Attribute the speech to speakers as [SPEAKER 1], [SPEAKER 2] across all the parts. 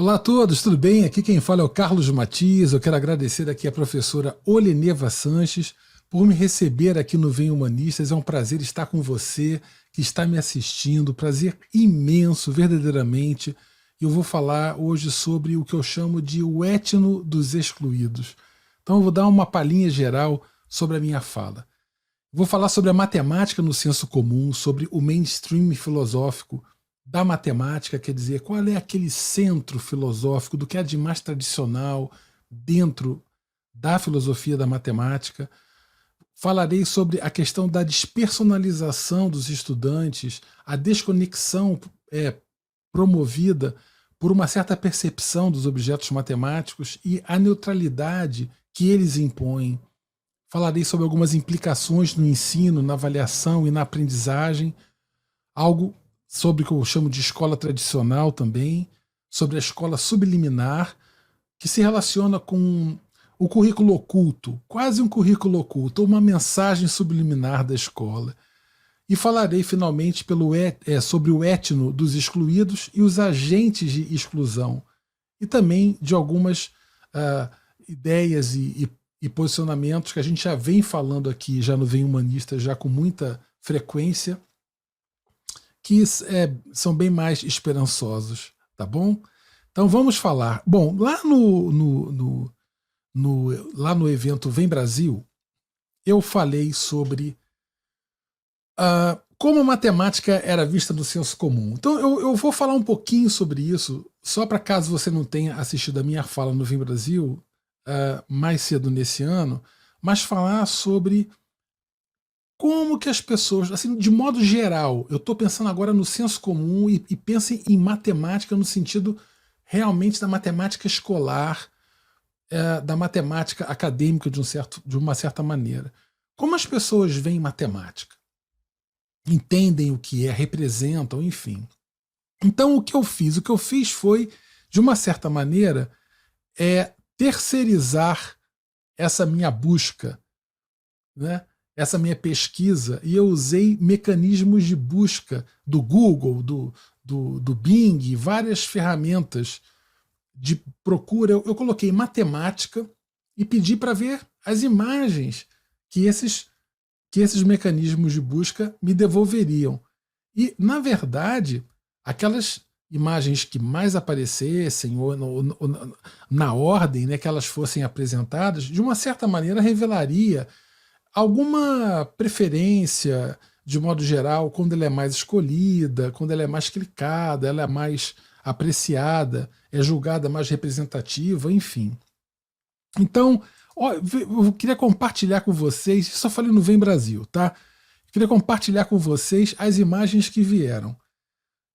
[SPEAKER 1] Olá a todos, tudo bem? Aqui quem fala é o Carlos Matias. Eu quero agradecer aqui a professora Oleneva Sanches por me receber aqui no Vem Humanistas. É um prazer estar com você que está me assistindo, prazer imenso, verdadeiramente. Eu vou falar hoje sobre o que eu chamo de o etno dos excluídos. Então eu vou dar uma palhinha geral sobre a minha fala. Vou falar sobre a matemática no senso comum, sobre o mainstream filosófico da matemática, quer dizer, qual é aquele centro filosófico do que é de mais tradicional dentro da filosofia da matemática. Falarei sobre a questão da despersonalização dos estudantes, a desconexão promovida por uma certa percepção dos objetos matemáticos e a neutralidade que eles impõem. Falarei sobre algumas implicações no ensino, na avaliação e na aprendizagem, algo sobre o que eu chamo de escola tradicional também, sobre a escola subliminar, que se relaciona com o currículo oculto, quase um currículo oculto, uma mensagem subliminar da escola. E falarei finalmente sobre o etno dos excluídos e os agentes de exclusão, e também de algumas ideias e posicionamentos que a gente já vem falando aqui, já no Vem Humanista, já com muita frequência, que são bem mais esperançosos, tá bom? Então vamos falar. Bom, lá lá no evento Vem Brasil, eu falei sobre como a matemática era vista no senso comum. Então eu vou falar um pouquinho sobre isso, só para caso você não tenha assistido a minha fala no Vem Brasil mais cedo nesse ano, mas falar sobre como que as pessoas, assim, de modo geral, eu estou pensando agora no senso comum e pensem em matemática no sentido realmente da matemática escolar, da matemática acadêmica de uma certa maneira. Como as pessoas veem matemática? Entendem o que é, representam, enfim. Então o que eu fiz? O que eu fiz foi, de uma certa maneira, terceirizar essa minha busca, né? Essa minha pesquisa, e eu usei mecanismos de busca do Google, do Bing, várias ferramentas de procura. Eu coloquei matemática e pedi para ver as imagens que esses mecanismos de busca me devolveriam. E, na verdade, aquelas imagens que mais aparecessem, ou na ordem, né, que elas fossem apresentadas, de uma certa maneira revelaria alguma preferência, de modo geral, quando ela é mais escolhida, quando ela é mais clicada, ela é mais apreciada, é julgada mais representativa, enfim. Então, eu queria compartilhar com vocês, só falei no Vem Brasil, tá? Eu queria compartilhar com vocês as imagens que vieram.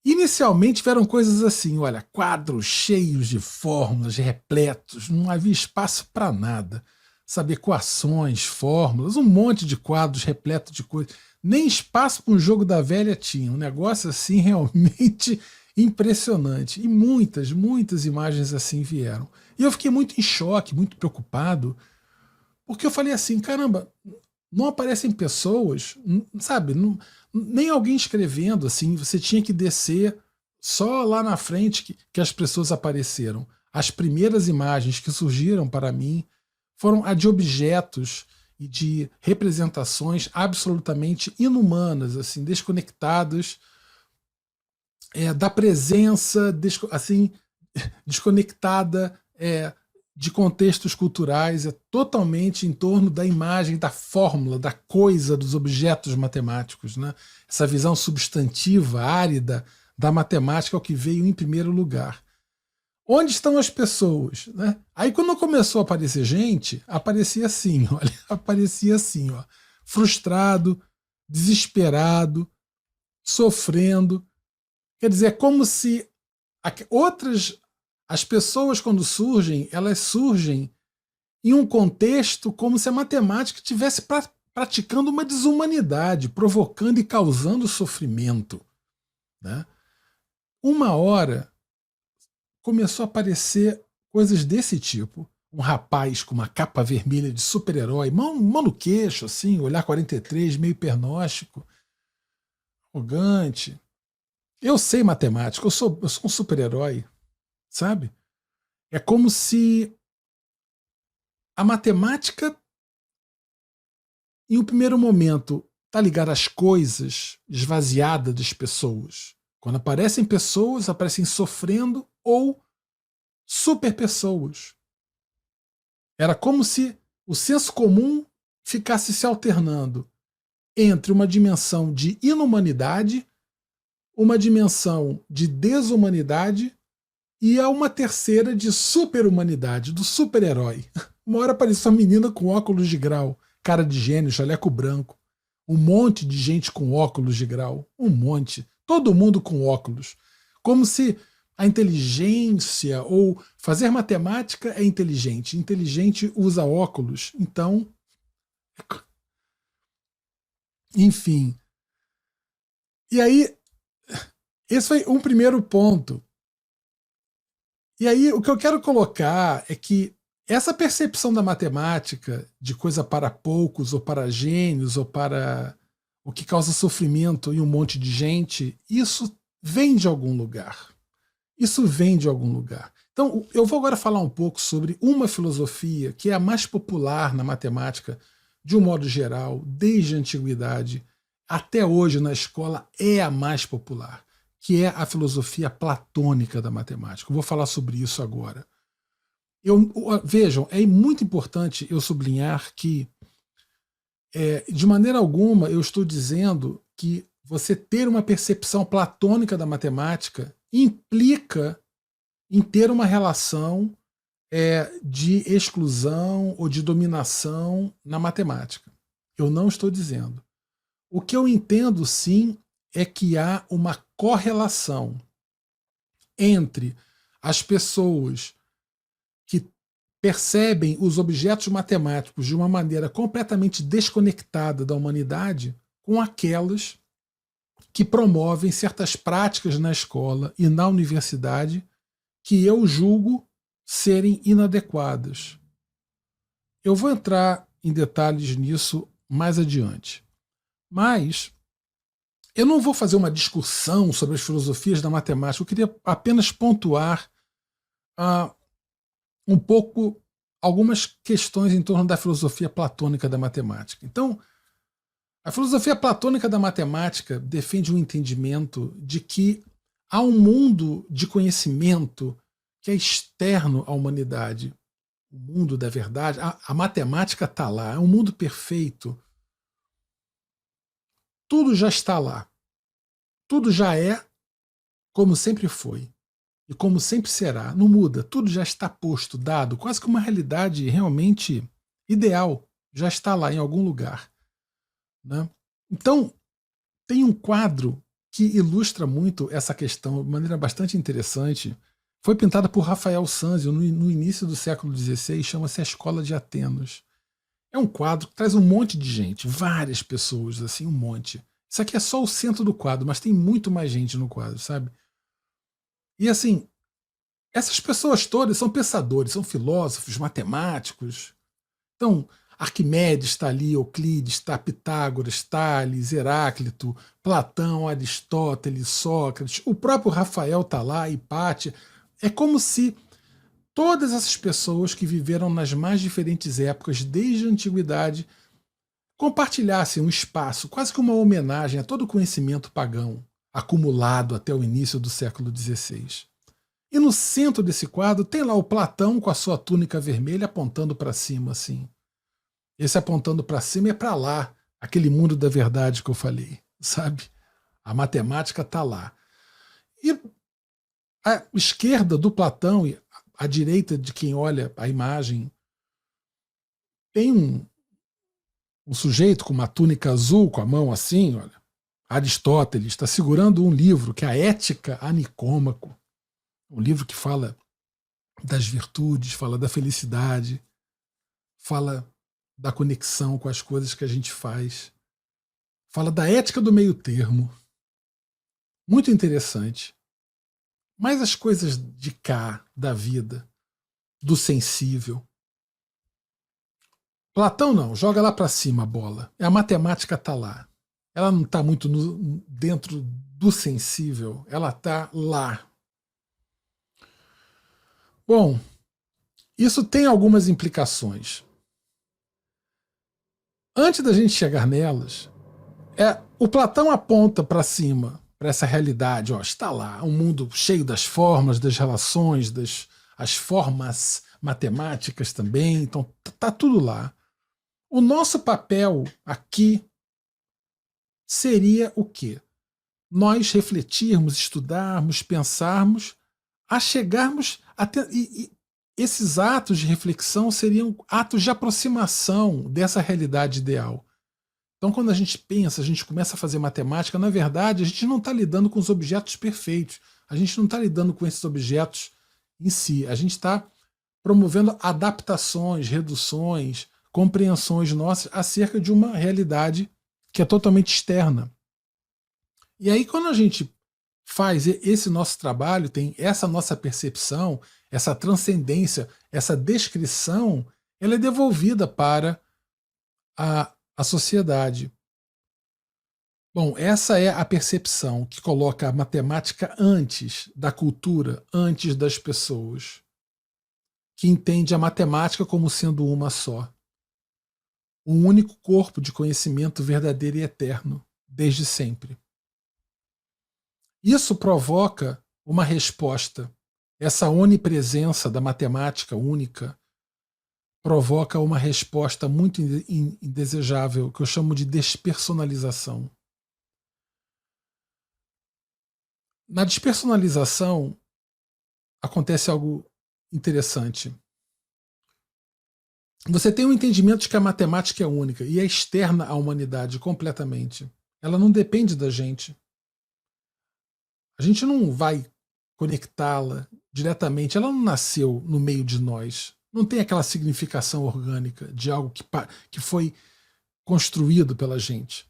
[SPEAKER 1] Inicialmente vieram coisas assim, olha, quadros cheios de fórmulas, repletos, não havia espaço para nada. Sabe, equações, fórmulas, um monte de quadros repletos de coisas. Nem espaço para um jogo da velha tinha. Um negócio assim realmente impressionante. E muitas, muitas imagens assim vieram. E eu fiquei muito em choque, muito preocupado, porque eu falei assim, caramba, não aparecem pessoas, sabe, nem alguém escrevendo assim, você tinha que descer só lá na frente que as pessoas apareceram. As primeiras imagens que surgiram para mim foram a de objetos e de representações absolutamente inumanas, assim, desconectadas da presença, assim, desconectada de contextos culturais, totalmente em torno da imagem, da fórmula, da coisa, dos objetos matemáticos, né? Essa visão substantiva, árida da matemática é o que veio em primeiro lugar. Onde estão as pessoas? Né? Aí quando começou a aparecer gente, aparecia assim, olha, aparecia assim, ó, frustrado, desesperado, sofrendo. Quer dizer, é como se as pessoas quando surgem, elas surgem em um contexto como se a matemática estivesse praticando uma desumanidade, provocando e causando sofrimento. Né? Uma hora começou a aparecer coisas desse tipo. Um rapaz com uma capa vermelha de super-herói, mão no queixo, assim, olhar 43, meio pernóstico, arrogante. Eu sei matemática, eu sou um super-herói, sabe? É como se a matemática, em um primeiro momento, está ligada às coisas, esvaziada das pessoas. Quando aparecem pessoas, aparecem sofrendo ou super pessoas. Era como se o senso comum ficasse se alternando entre uma dimensão de inumanidade, uma dimensão de desumanidade e a uma terceira de superhumanidade, do super-herói. Uma hora apareceu uma menina com óculos de grau, cara de gênio, jaleco branco. Um monte de gente com óculos de grau. Um monte. Todo mundo com óculos. Como se a inteligência ou fazer matemática é inteligente. Inteligente usa óculos. Então, enfim. E aí, esse foi um primeiro ponto. E aí, o que eu quero colocar é que essa percepção da matemática de coisa para poucos, ou para gênios, ou para o que causa sofrimento em um monte de gente, isso vem de algum lugar. Isso vem de algum lugar. Então, eu vou agora falar um pouco sobre uma filosofia que é a mais popular na matemática, de um modo geral, desde a antiguidade até hoje na escola, é a mais popular, que é a filosofia platônica da matemática. Eu vou falar sobre isso agora. Vejam, é muito importante eu sublinhar que, de maneira alguma, eu estou dizendo que você ter uma percepção platônica da matemática implica em ter uma relação de exclusão ou de dominação na matemática. Eu não estou dizendo. O que eu entendo, sim, é que há uma correlação entre as pessoas que percebem os objetos matemáticos de uma maneira completamente desconectada da humanidade com aquelas que promovem certas práticas na escola e na universidade que eu julgo serem inadequadas. Eu vou entrar em detalhes nisso mais adiante. Mas eu não vou fazer uma discussão sobre as filosofias da matemática, eu queria apenas pontuar um pouco algumas questões em torno da filosofia platônica da matemática. Então, a filosofia platônica da matemática defende um entendimento de que há um mundo de conhecimento que é externo à humanidade, o mundo da verdade. A matemática está lá, é um mundo perfeito. Tudo já está lá. Tudo já é como sempre foi. E como sempre será. Não muda. Tudo já está posto, dado. Quase que uma realidade realmente ideal. Já está lá em algum lugar. Né? Então, tem um quadro que ilustra muito essa questão de maneira bastante interessante. Foi pintada por Rafael Sanzio no início do século XVI, chama-se A Escola de Atenas. É um quadro que traz um monte de gente, várias pessoas, assim, um monte. Isso aqui é só o centro do quadro, mas tem muito mais gente no quadro, sabe? E assim, essas pessoas todas são pensadores, são filósofos, matemáticos. Então, Arquimedes está ali, Euclides, está Pitágoras, Tales, Heráclito, Platão, Aristóteles, Sócrates, o próprio Rafael está lá, Hipátia. É como se todas essas pessoas que viveram nas mais diferentes épocas, desde a antiguidade, compartilhassem um espaço, quase que uma homenagem a todo o conhecimento pagão acumulado até o início do século XVI. E no centro desse quadro tem lá o Platão com a sua túnica vermelha apontando para cima, assim. Esse apontando para cima é para lá, aquele mundo da verdade que eu falei, sabe? A matemática está lá. E a esquerda do Platão e a direita de quem olha a imagem tem um sujeito com uma túnica azul, com a mão assim, olha. Aristóteles está segurando um livro que é a Ética a Nicômaco, um livro que fala das virtudes, fala da felicidade, fala da conexão com as coisas que a gente faz, fala da ética do meio termo. Muito interessante. Mas as coisas de cá, da vida, do sensível. Platão não, joga lá para cima a bola. A matemática está lá. Ela não está muito dentro do sensível, ela está lá. Bom, isso tem algumas implicações. Antes da gente chegar nelas, o Platão aponta para cima, para essa realidade. Ó, está lá, um mundo cheio das formas, das relações, as formas matemáticas também. Então, tá tudo lá. O nosso papel aqui seria o quê? Nós refletirmos, estudarmos, pensarmos, a chegarmos até. Esses atos de reflexão seriam atos de aproximação dessa realidade ideal. Então, quando a gente pensa, a gente começa a fazer matemática, na verdade, a gente não está lidando com os objetos perfeitos. A gente não está lidando com esses objetos em si. A gente está promovendo adaptações, reduções, compreensões nossas acerca de uma realidade que é totalmente externa. E aí, quando a gente faz esse nosso trabalho, tem essa nossa percepção, essa transcendência, essa descrição, ela é devolvida para a sociedade. Bom, essa é a percepção que coloca a matemática antes da cultura, antes das pessoas, que entende a matemática como sendo uma só. Um único corpo de conhecimento verdadeiro e eterno, desde sempre. Isso provoca uma resposta. Essa onipresença da matemática única provoca uma resposta muito indesejável, que eu chamo de despersonalização. Na despersonalização acontece algo interessante. Você tem um entendimento de que a matemática é única e é externa à humanidade completamente. Ela não depende da gente. A gente não vai conectá-la diretamente. Ela não nasceu no meio de nós. Não tem aquela significação orgânica de algo que foi construído pela gente.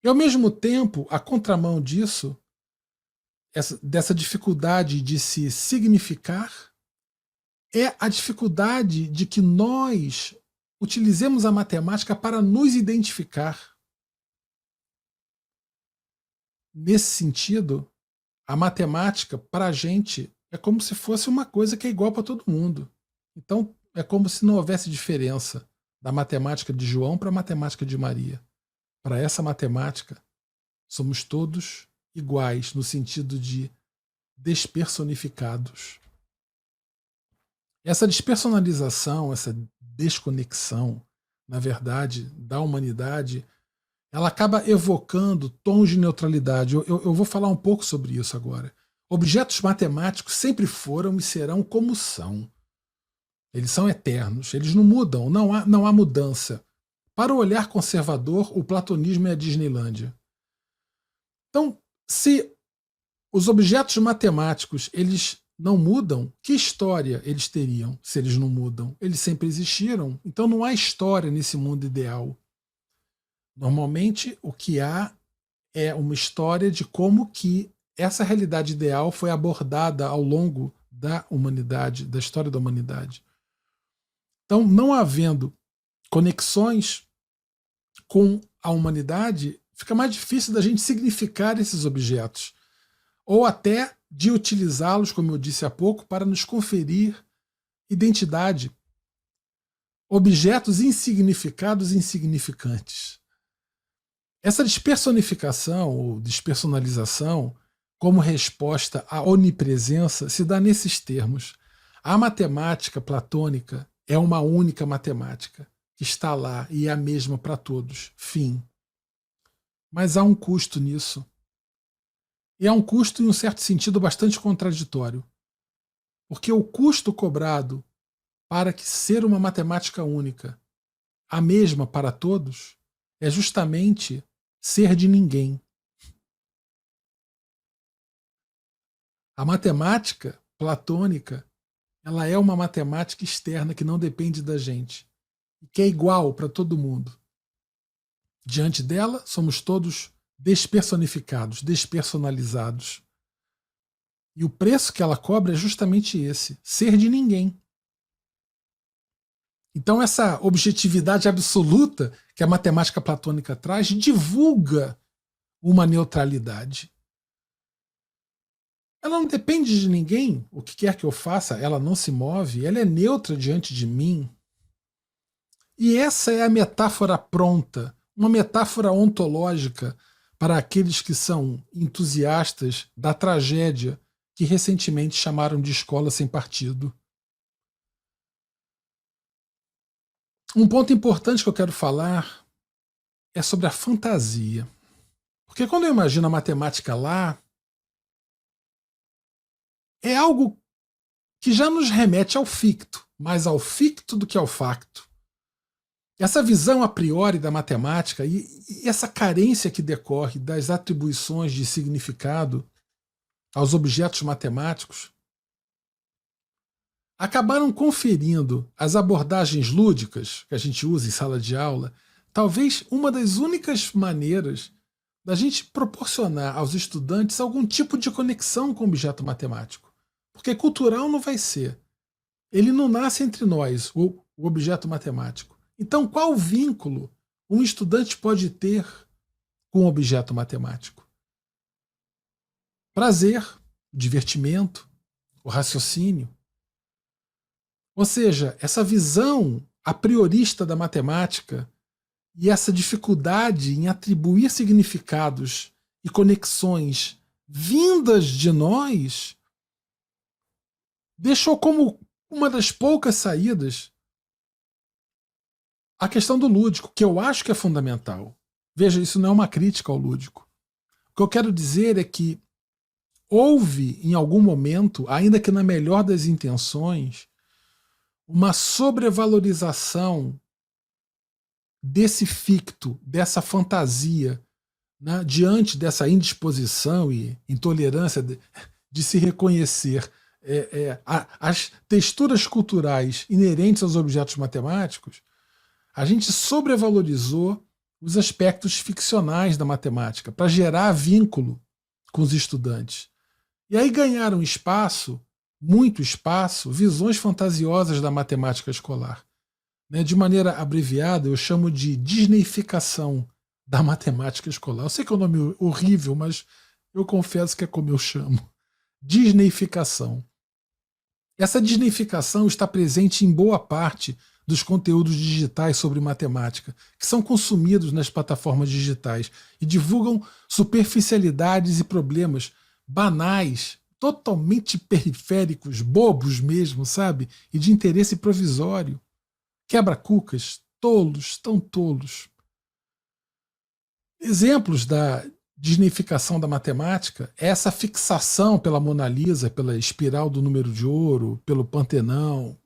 [SPEAKER 1] E ao mesmo tempo, a contramão disso, dessa dificuldade de se significar, é a dificuldade de que nós utilizemos a matemática para nos identificar. Nesse sentido, a matemática, para a gente, é como se fosse uma coisa que é igual para todo mundo. Então, é como se não houvesse diferença da matemática de João para a matemática de Maria. Para essa matemática, somos todos iguais, no sentido de despersonificados. Essa despersonalização, essa desconexão, na verdade, da humanidade, ela acaba evocando tons de neutralidade. Eu vou falar um pouco sobre isso agora. Objetos matemáticos sempre foram e serão como são. Eles são eternos, eles não mudam, não há mudança. Para o olhar conservador, o platonismo é a Disneylândia. Então, se os objetos matemáticos eles não mudam, que história eles teriam se eles não mudam? Eles sempre existiram, então não há história nesse mundo ideal. Normalmente, o que há é uma história de como que essa realidade ideal foi abordada ao longo da humanidade, da história da humanidade. Então, não havendo conexões com a humanidade, fica mais difícil da gente significar esses objetos, ou até de utilizá-los, como eu disse há pouco, para nos conferir identidade. Objetos insignificados e insignificantes. Essa despersonificação ou despersonalização, como resposta à onipresença, se dá nesses termos. A matemática platônica é uma única matemática, que está lá e é a mesma para todos. Fim. Mas há um custo nisso. E há um custo, em um certo sentido, bastante contraditório. Porque o custo cobrado para que ser uma matemática única, a mesma para todos, é justamente ser de ninguém. A matemática platônica, ela é uma matemática externa que não depende da gente, e que é igual para todo mundo. Diante dela, somos todos despersonificados, despersonalizados. E o preço que ela cobra é justamente esse, ser de ninguém. Então essa objetividade absoluta que a matemática platônica traz divulga uma neutralidade. Ela não depende de ninguém. O que quer que eu faça, ela não se move, ela é neutra diante de mim. E essa é a metáfora pronta, uma metáfora ontológica para aqueles que são entusiastas da tragédia que recentemente chamaram de escola sem partido. Um ponto importante que eu quero falar é sobre a fantasia. Porque quando eu imagino a matemática lá, é algo que já nos remete ao ficto, mais ao ficto do que ao facto. Essa visão a priori da matemática e essa carência que decorre das atribuições de significado aos objetos matemáticos acabaram conferindo às abordagens lúdicas que a gente usa em sala de aula, talvez uma das únicas maneiras da gente proporcionar aos estudantes algum tipo de conexão com o objeto matemático. Porque cultural não vai ser. Ele não nasce entre nós, o objeto matemático. Então, qual vínculo um estudante pode ter com o objeto matemático? Prazer, divertimento, o raciocínio. Ou seja, essa visão a priorista da matemática e essa dificuldade em atribuir significados e conexões vindas de nós deixou como uma das poucas saídas a questão do lúdico, que eu acho que é fundamental. Veja, isso não é uma crítica ao lúdico. O que eu quero dizer é que houve, em algum momento, ainda que na melhor das intenções, uma sobrevalorização desse ficto, dessa fantasia, né, diante dessa indisposição e intolerância de se reconhecer as texturas culturais inerentes aos objetos matemáticos, a gente sobrevalorizou os aspectos ficcionais da matemática para gerar vínculo com os estudantes. E aí ganharam espaço, muito espaço, visões fantasiosas da matemática escolar. De maneira abreviada, eu chamo de disneyficação da matemática escolar. Eu sei que é um nome horrível, mas eu confesso que é como eu chamo. Disneyficação. Essa disneyficação está presente em boa parte dos conteúdos digitais sobre matemática, que são consumidos nas plataformas digitais e divulgam superficialidades e problemas banais, totalmente periféricos, bobos mesmo, sabe? E de interesse provisório. Quebra-cucas, tolos, tão tolos. Exemplos da disneyficação da matemática é essa fixação pela Mona Lisa, pela espiral do número de ouro, pelo Pantenão,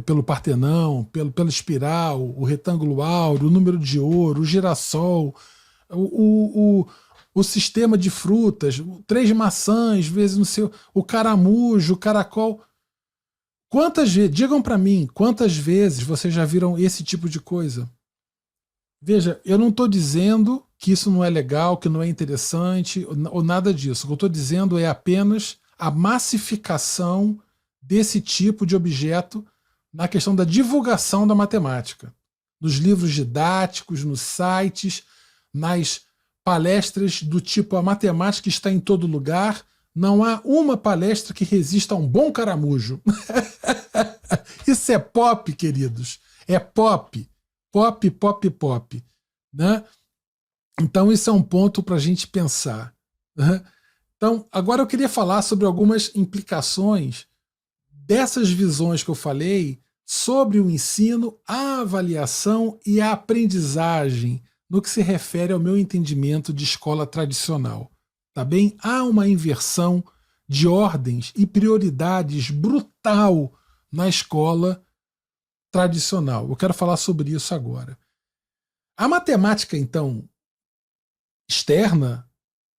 [SPEAKER 1] pelo Partenão, pela espiral, o retângulo áureo, o número de ouro, o girassol, o sistema de frutas, 3 maçãs, vezes no seu, o caramujo, o caracol. Quantas vezes, digam para mim, quantas vezes vocês já viram esse tipo de coisa? Veja, eu não estou dizendo que isso não é legal, que não é interessante, ou nada disso. O que eu estou dizendo é apenas a massificação desse tipo de objeto na questão da divulgação da matemática. Nos livros didáticos, nos sites, nas palestras do tipo a matemática está em todo lugar, não há uma palestra que resista a um bom caramujo. Isso é pop, queridos. É pop. Pop, pop, pop. Né? Então, isso é um ponto para a gente pensar. Né? Então, agora eu queria falar sobre algumas implicações dessas visões que eu falei sobre o ensino, a avaliação e a aprendizagem no que se refere ao meu entendimento de escola tradicional. Tá bem? Há uma inversão de ordens e prioridades brutal na escola tradicional. Eu quero falar sobre isso agora. A matemática, então, externa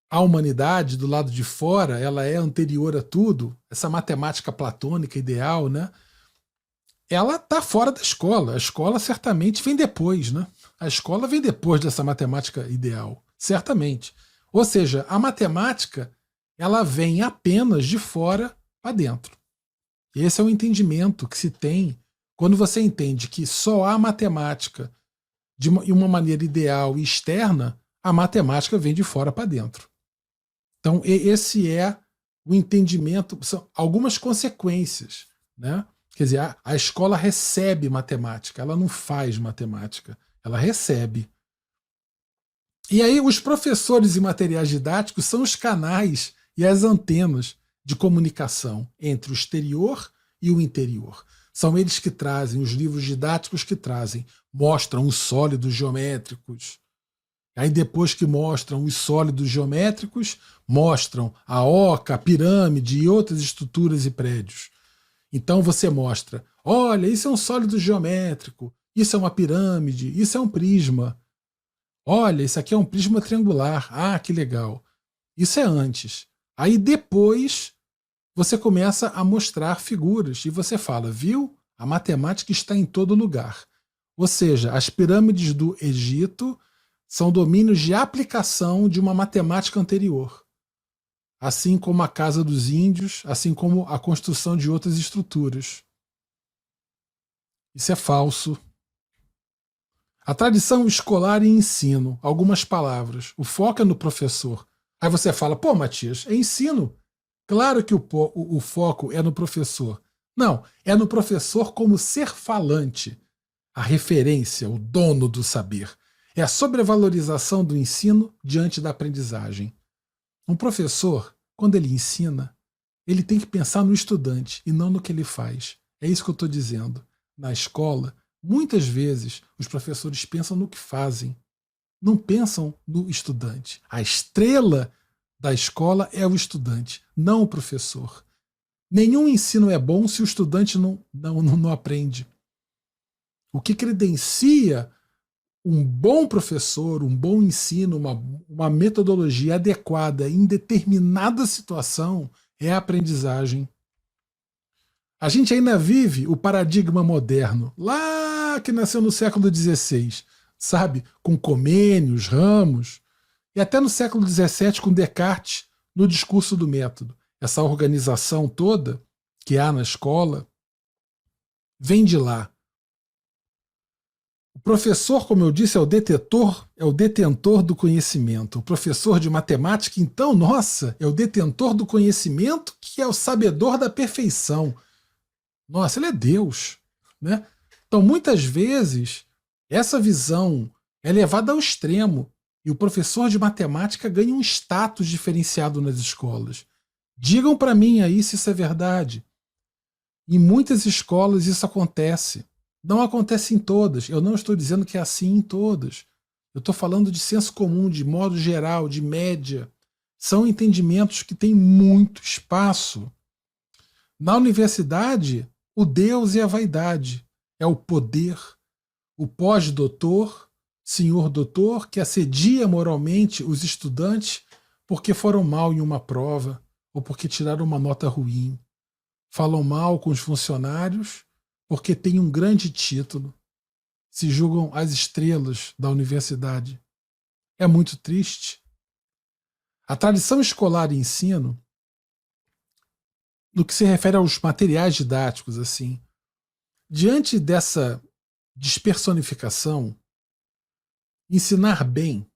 [SPEAKER 1] à humanidade, do lado de fora, ela é anterior a tudo, essa matemática platônica ideal, né? Ela está fora da escola. A escola certamente vem depois, né? A escola vem depois dessa matemática ideal, certamente. Ou seja, a matemática ela vem apenas de fora para dentro. Esse é o entendimento que se tem quando você entende que só há matemática de uma maneira ideal e externa, a matemática vem de fora para dentro. Então, esse é o entendimento, são algumas consequências, né? Quer dizer, a escola recebe matemática, ela não faz matemática, ela recebe. E aí os professores e materiais didáticos são os canais e as antenas de comunicação entre o exterior e o interior. São eles que trazem, os livros didáticos que trazem, mostram os sólidos geométricos. Aí depois que mostram os sólidos geométricos, mostram a oca, a pirâmide e outras estruturas e prédios. Então você mostra, olha, isso é um sólido geométrico, isso é uma pirâmide, isso é um prisma. Olha, isso aqui é um prisma triangular. Ah, que legal. Isso é antes. Aí depois você começa a mostrar figuras e você fala, viu? A matemática está em todo lugar. Ou seja, as pirâmides do Egito são domínios de aplicação de uma matemática anterior. Assim como a casa dos índios, assim como a construção de outras estruturas. Isso é falso. A tradição escolar e ensino, algumas palavras. O foco é no professor. Aí você fala, pô, Matias, é ensino. Claro que o foco é no professor. Não, é no professor como ser falante, a referência, o dono do saber. É a sobrevalorização do ensino diante da aprendizagem. Um professor, quando ele ensina, ele tem que pensar no estudante e não no que ele faz. É isso que eu estou dizendo. Na escola, muitas vezes os professores pensam no que fazem, não pensam no estudante. A estrela da escola é o estudante, não o professor. Nenhum ensino é bom se o estudante não aprende. O que credencia um bom professor, um bom ensino, uma metodologia adequada em determinada situação é a aprendizagem. A gente ainda vive o paradigma moderno, lá que nasceu no século XVI, sabe? Com Comênios, Ramos, e até no século XVII com Descartes, no discurso do método. Essa organização toda que há na escola vem de lá. O professor, como eu disse, é o detentor do conhecimento. O professor de matemática, então, nossa, é o detentor do conhecimento, que é o sabedor da perfeição. Nossa, ele é Deus, né? Então, muitas vezes, essa visão é levada ao extremo e o professor de matemática ganha um status diferenciado nas escolas. Digam para mim aí se isso é verdade. Em muitas escolas isso acontece. Não acontece em todas. Eu não estou dizendo que é assim em todas. Eu estou falando de senso comum, de modo geral, de média. São entendimentos que têm muito espaço. Na universidade, o Deus é a vaidade, é o poder, o pós-doutor, senhor doutor, que assedia moralmente os estudantes porque foram mal em uma prova ou porque tiraram uma nota ruim. Falam mal com os funcionários porque têm um grande título. Se julgam as estrelas da universidade. É muito triste. A tradição escolar e ensino, no que se refere aos materiais didáticos, assim, diante dessa despersonificação, ensinar bem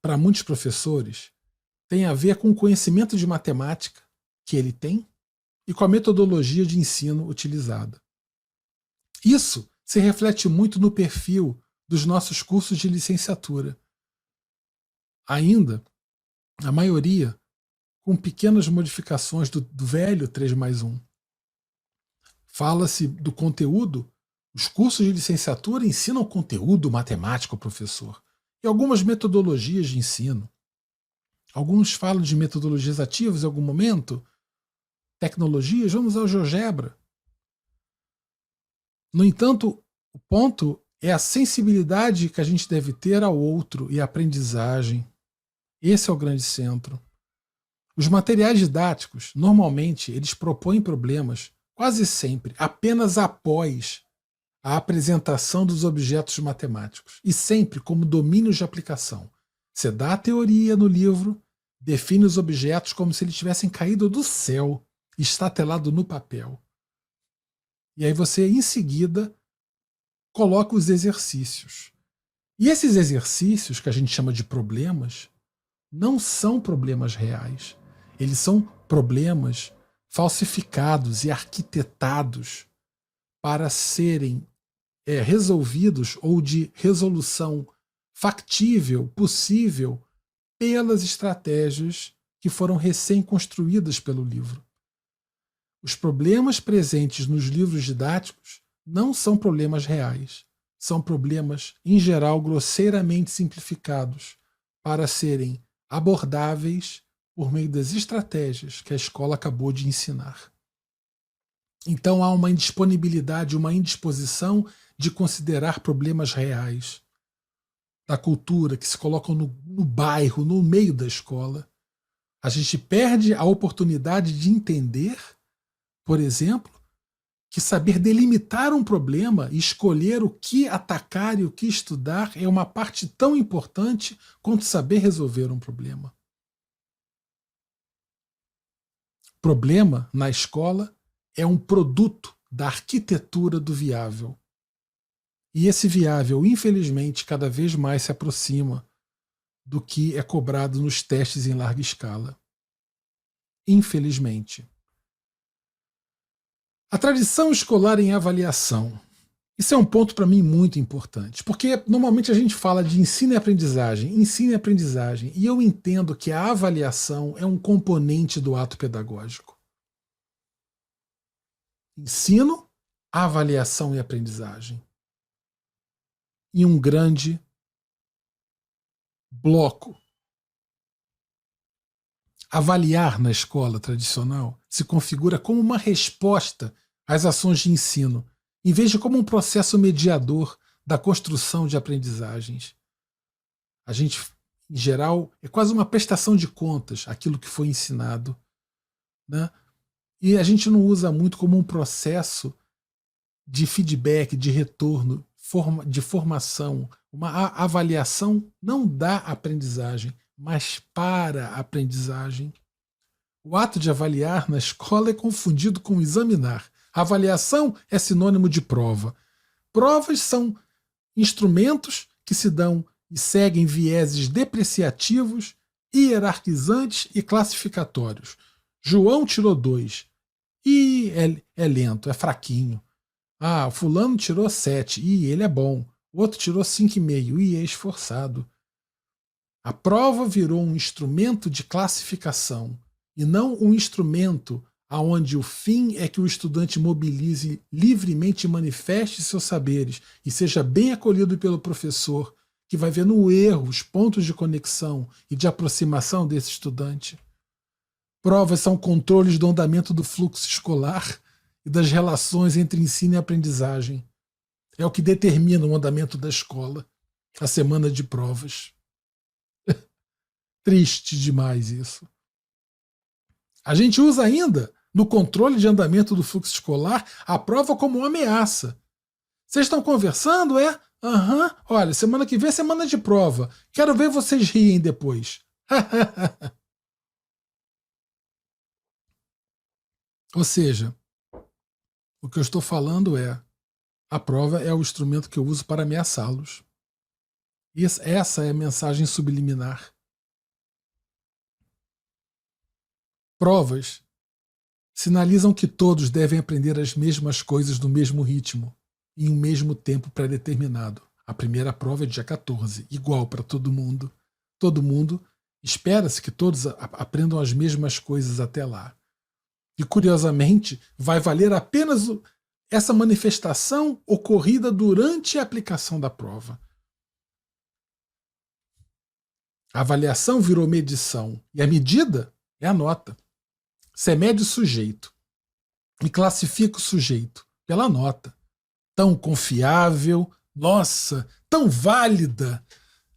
[SPEAKER 1] para muitos professores tem a ver com o conhecimento de matemática que ele tem e com a metodologia de ensino utilizada. Isso se reflete muito no perfil dos nossos cursos de licenciatura. Ainda, a maioria com pequenas modificações do velho 3+1. Fala-se do conteúdo, os cursos de licenciatura ensinam conteúdo matemático ao professor e algumas metodologias de ensino. Alguns falam de metodologias ativas em algum momento, tecnologias, vamos ao GeoGebra. No entanto, o ponto é a sensibilidade que a gente deve ter ao outro e a aprendizagem. Esse é o grande centro. Os materiais didáticos, normalmente, eles propõem problemas, quase sempre, apenas após a apresentação dos objetos matemáticos, e sempre como domínios de aplicação. Você dá a teoria no livro, define os objetos como se eles tivessem caído do céu, estatelado no papel. E aí você, em seguida, coloca os exercícios. E esses exercícios, que a gente chama de problemas, não são problemas reais. Eles são problemas falsificados e arquitetados para serem resolvidos ou de resolução factível, possível, pelas estratégias que foram recém-construídas pelo livro. Os problemas presentes nos livros didáticos não são problemas reais. São problemas, em geral, grosseiramente simplificados para serem abordáveis por meio das estratégias que a escola acabou de ensinar. Então há uma indisponibilidade, uma indisposição de considerar problemas reais da cultura que se colocam no bairro, no meio da escola. A gente perde a oportunidade de entender, por exemplo, que saber delimitar um problema e escolher o que atacar e o que estudar é uma parte tão importante quanto saber resolver um problema. Problema, na escola, é um produto da arquitetura do viável. E esse viável, infelizmente, cada vez mais se aproxima do que é cobrado nos testes em larga escala. Infelizmente. A tradição escolar em avaliação. Isso é um ponto para mim muito importante, porque normalmente a gente fala de ensino e aprendizagem, e eu entendo que a avaliação é um componente do ato pedagógico. Ensino, avaliação e aprendizagem. E um grande bloco. Avaliar na escola tradicional se configura como uma resposta às ações de ensino, em vez de como um processo mediador da construção de aprendizagens. A gente, em geral, é quase uma prestação de contas aquilo que foi ensinado, né? E a gente não usa muito como um processo de feedback, de retorno, de formação. Uma avaliação não dá aprendizagem, mas para a aprendizagem. O ato de avaliar na escola é confundido com examinar. A avaliação é sinônimo de prova. Provas são instrumentos que se dão e seguem vieses depreciativos, hierarquizantes e classificatórios. João tirou 2. E é lento, é fraquinho. Ah, fulano tirou 7. E ele é bom. O outro tirou 5,5. E é esforçado. A prova virou um instrumento de classificação e não um instrumento aonde o fim é que o estudante mobilize livremente e manifeste seus saberes e seja bem acolhido pelo professor, que vai ver no erro os pontos de conexão e de aproximação desse estudante. Provas são controles do andamento do fluxo escolar e das relações entre ensino e aprendizagem. É o que determina o andamento da escola, a semana de provas. Triste demais isso. A gente usa ainda, no controle de andamento do fluxo escolar, a prova como uma ameaça. Vocês estão conversando, é? Aham. Olha, semana que vem é semana de prova. Quero ver vocês riem depois. Ou seja, o que eu estou falando é, a prova é o instrumento que eu uso para ameaçá-los. Essa é a mensagem subliminar. Provas sinalizam que todos devem aprender as mesmas coisas no mesmo ritmo, em um mesmo tempo pré-determinado. A primeira prova é dia 14, igual para todo mundo. Todo mundo, espera-se que todos aprendam as mesmas coisas até lá. E, curiosamente, vai valer apenas essa manifestação ocorrida durante a aplicação da prova. A avaliação virou medição, e a medida é a nota. Você mede o sujeito e classifica o sujeito pela nota. Tão confiável, nossa, tão válida.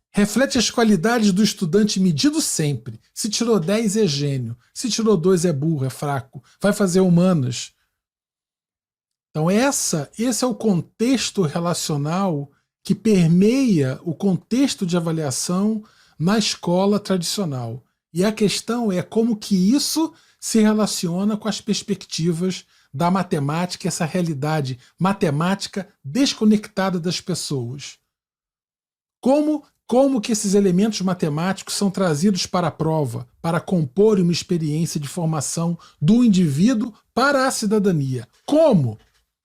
[SPEAKER 1] Reflete as qualidades do estudante medido sempre. Se tirou 10 é gênio, se tirou 2 é burro, é fraco, vai fazer humanas. Então esse é o contexto relacional que permeia o contexto de avaliação na escola tradicional. E a questão é como que isso se relaciona com as perspectivas da matemática, essa realidade matemática desconectada das pessoas. Como como que esses elementos matemáticos são trazidos para a prova, para compor uma experiência de formação do indivíduo para a cidadania. Como?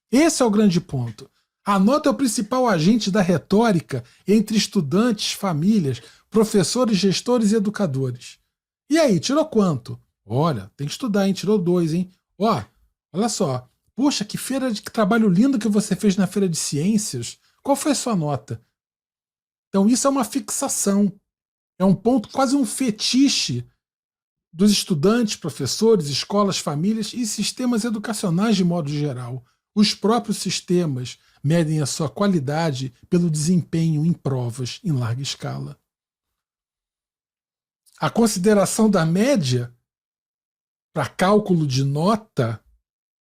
[SPEAKER 1] Esse é o grande ponto. A nota é o principal agente da retórica entre estudantes, famílias, professores, gestores e educadores. E aí, tirou quanto? Olha, tem que estudar, hein? Tirou 2, hein? Ó, olha só. Puxa, que que trabalho lindo que você fez na feira de ciências. Qual foi a sua nota? Então isso é uma fixação. É um ponto, quase um fetiche dos estudantes, professores, escolas, famílias e sistemas educacionais de modo geral. Os próprios sistemas medem a sua qualidade pelo desempenho em provas em larga escala. A consideração da média para cálculo de nota,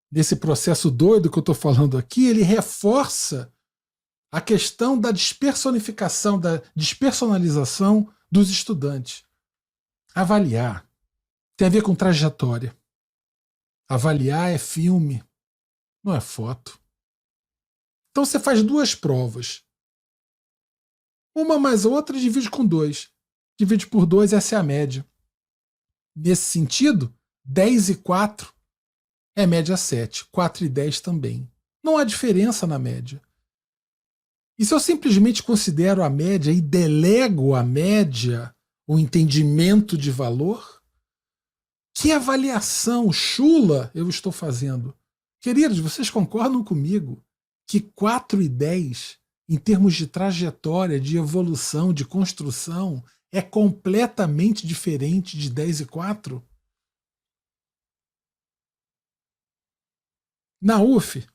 [SPEAKER 1] desse processo doido que eu estou falando aqui, ele reforça a questão da despersonificação, da despersonalização dos estudantes. Avaliar tem a ver com trajetória. Avaliar é filme, não é foto. Então você faz 2 provas. Uma mais outra divide com 2. Divide por 2, essa é a média. Nesse sentido, 10 e 4 é média 7. 4 e 10 também. Não há diferença na média. E se eu simplesmente considero a média e delego a média o entendimento de valor, que avaliação chula eu estou fazendo? Queridos, vocês concordam comigo que 4 e 10, em termos de trajetória, de evolução, de construção, é completamente diferente de 10 e 4? Na UF,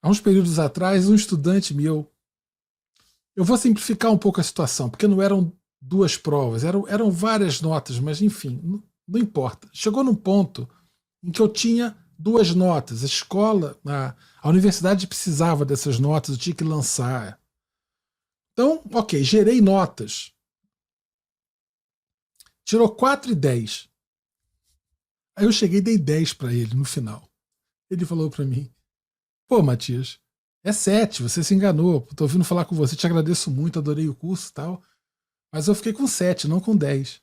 [SPEAKER 1] há uns períodos atrás, um estudante meu, eu vou simplificar um pouco a situação, porque não eram 2 provas, eram várias notas, mas enfim, não importa. Chegou num ponto em que eu tinha 2 notas. A escola, a universidade precisava dessas notas, eu tinha que lançar. Então, ok, gerei notas. Tirou 4 e 10. Aí eu cheguei e dei 10 para ele no final. Ele falou para mim: pô, Matias, é 7, você se enganou. Tô ouvindo falar com você, te agradeço muito, adorei o curso e tal. Mas eu fiquei com 7, não com 10.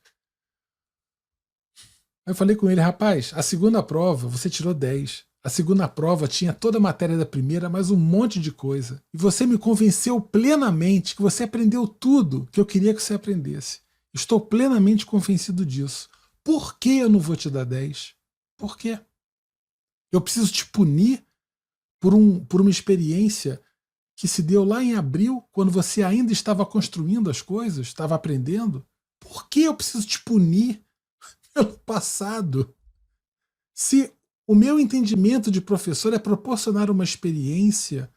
[SPEAKER 1] Aí eu falei com ele: rapaz, a segunda prova você tirou 10. A segunda prova tinha toda a matéria da primeira, mais um monte de coisa. E você me convenceu plenamente que você aprendeu tudo que eu queria que você aprendesse. Estou plenamente convencido disso. Por que eu não vou te dar 10? Por quê? Eu preciso te punir por uma experiência que se deu lá em abril, quando você ainda estava construindo as coisas, estava aprendendo? Por que eu preciso te punir pelo passado? Se o meu entendimento de professor é proporcionar uma experiência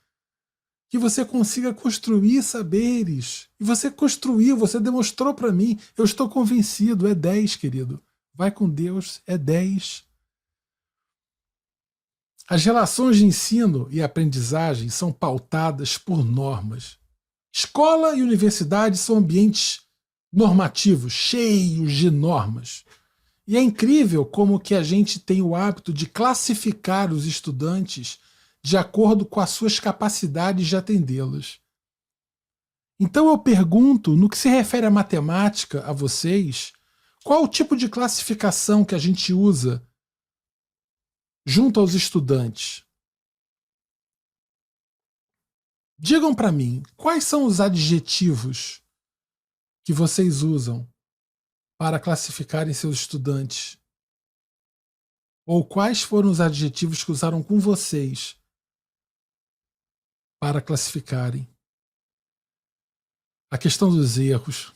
[SPEAKER 1] que você consiga construir saberes. E você construiu, você demonstrou para mim. Eu estou convencido, é 10, querido. Vai com Deus, é 10. As relações de ensino e aprendizagem são pautadas por normas. Escola e universidade são ambientes normativos, cheios de normas. E é incrível como que a gente tem o hábito de classificar os estudantes de acordo com as suas capacidades de atendê-las. Então eu pergunto, no que se refere à matemática, a vocês, qual o tipo de classificação que a gente usa junto aos estudantes? Digam para mim, quais são os adjetivos que vocês usam para classificarem seus estudantes? Ou quais foram os adjetivos que usaram com vocês para classificarem? A questão dos erros.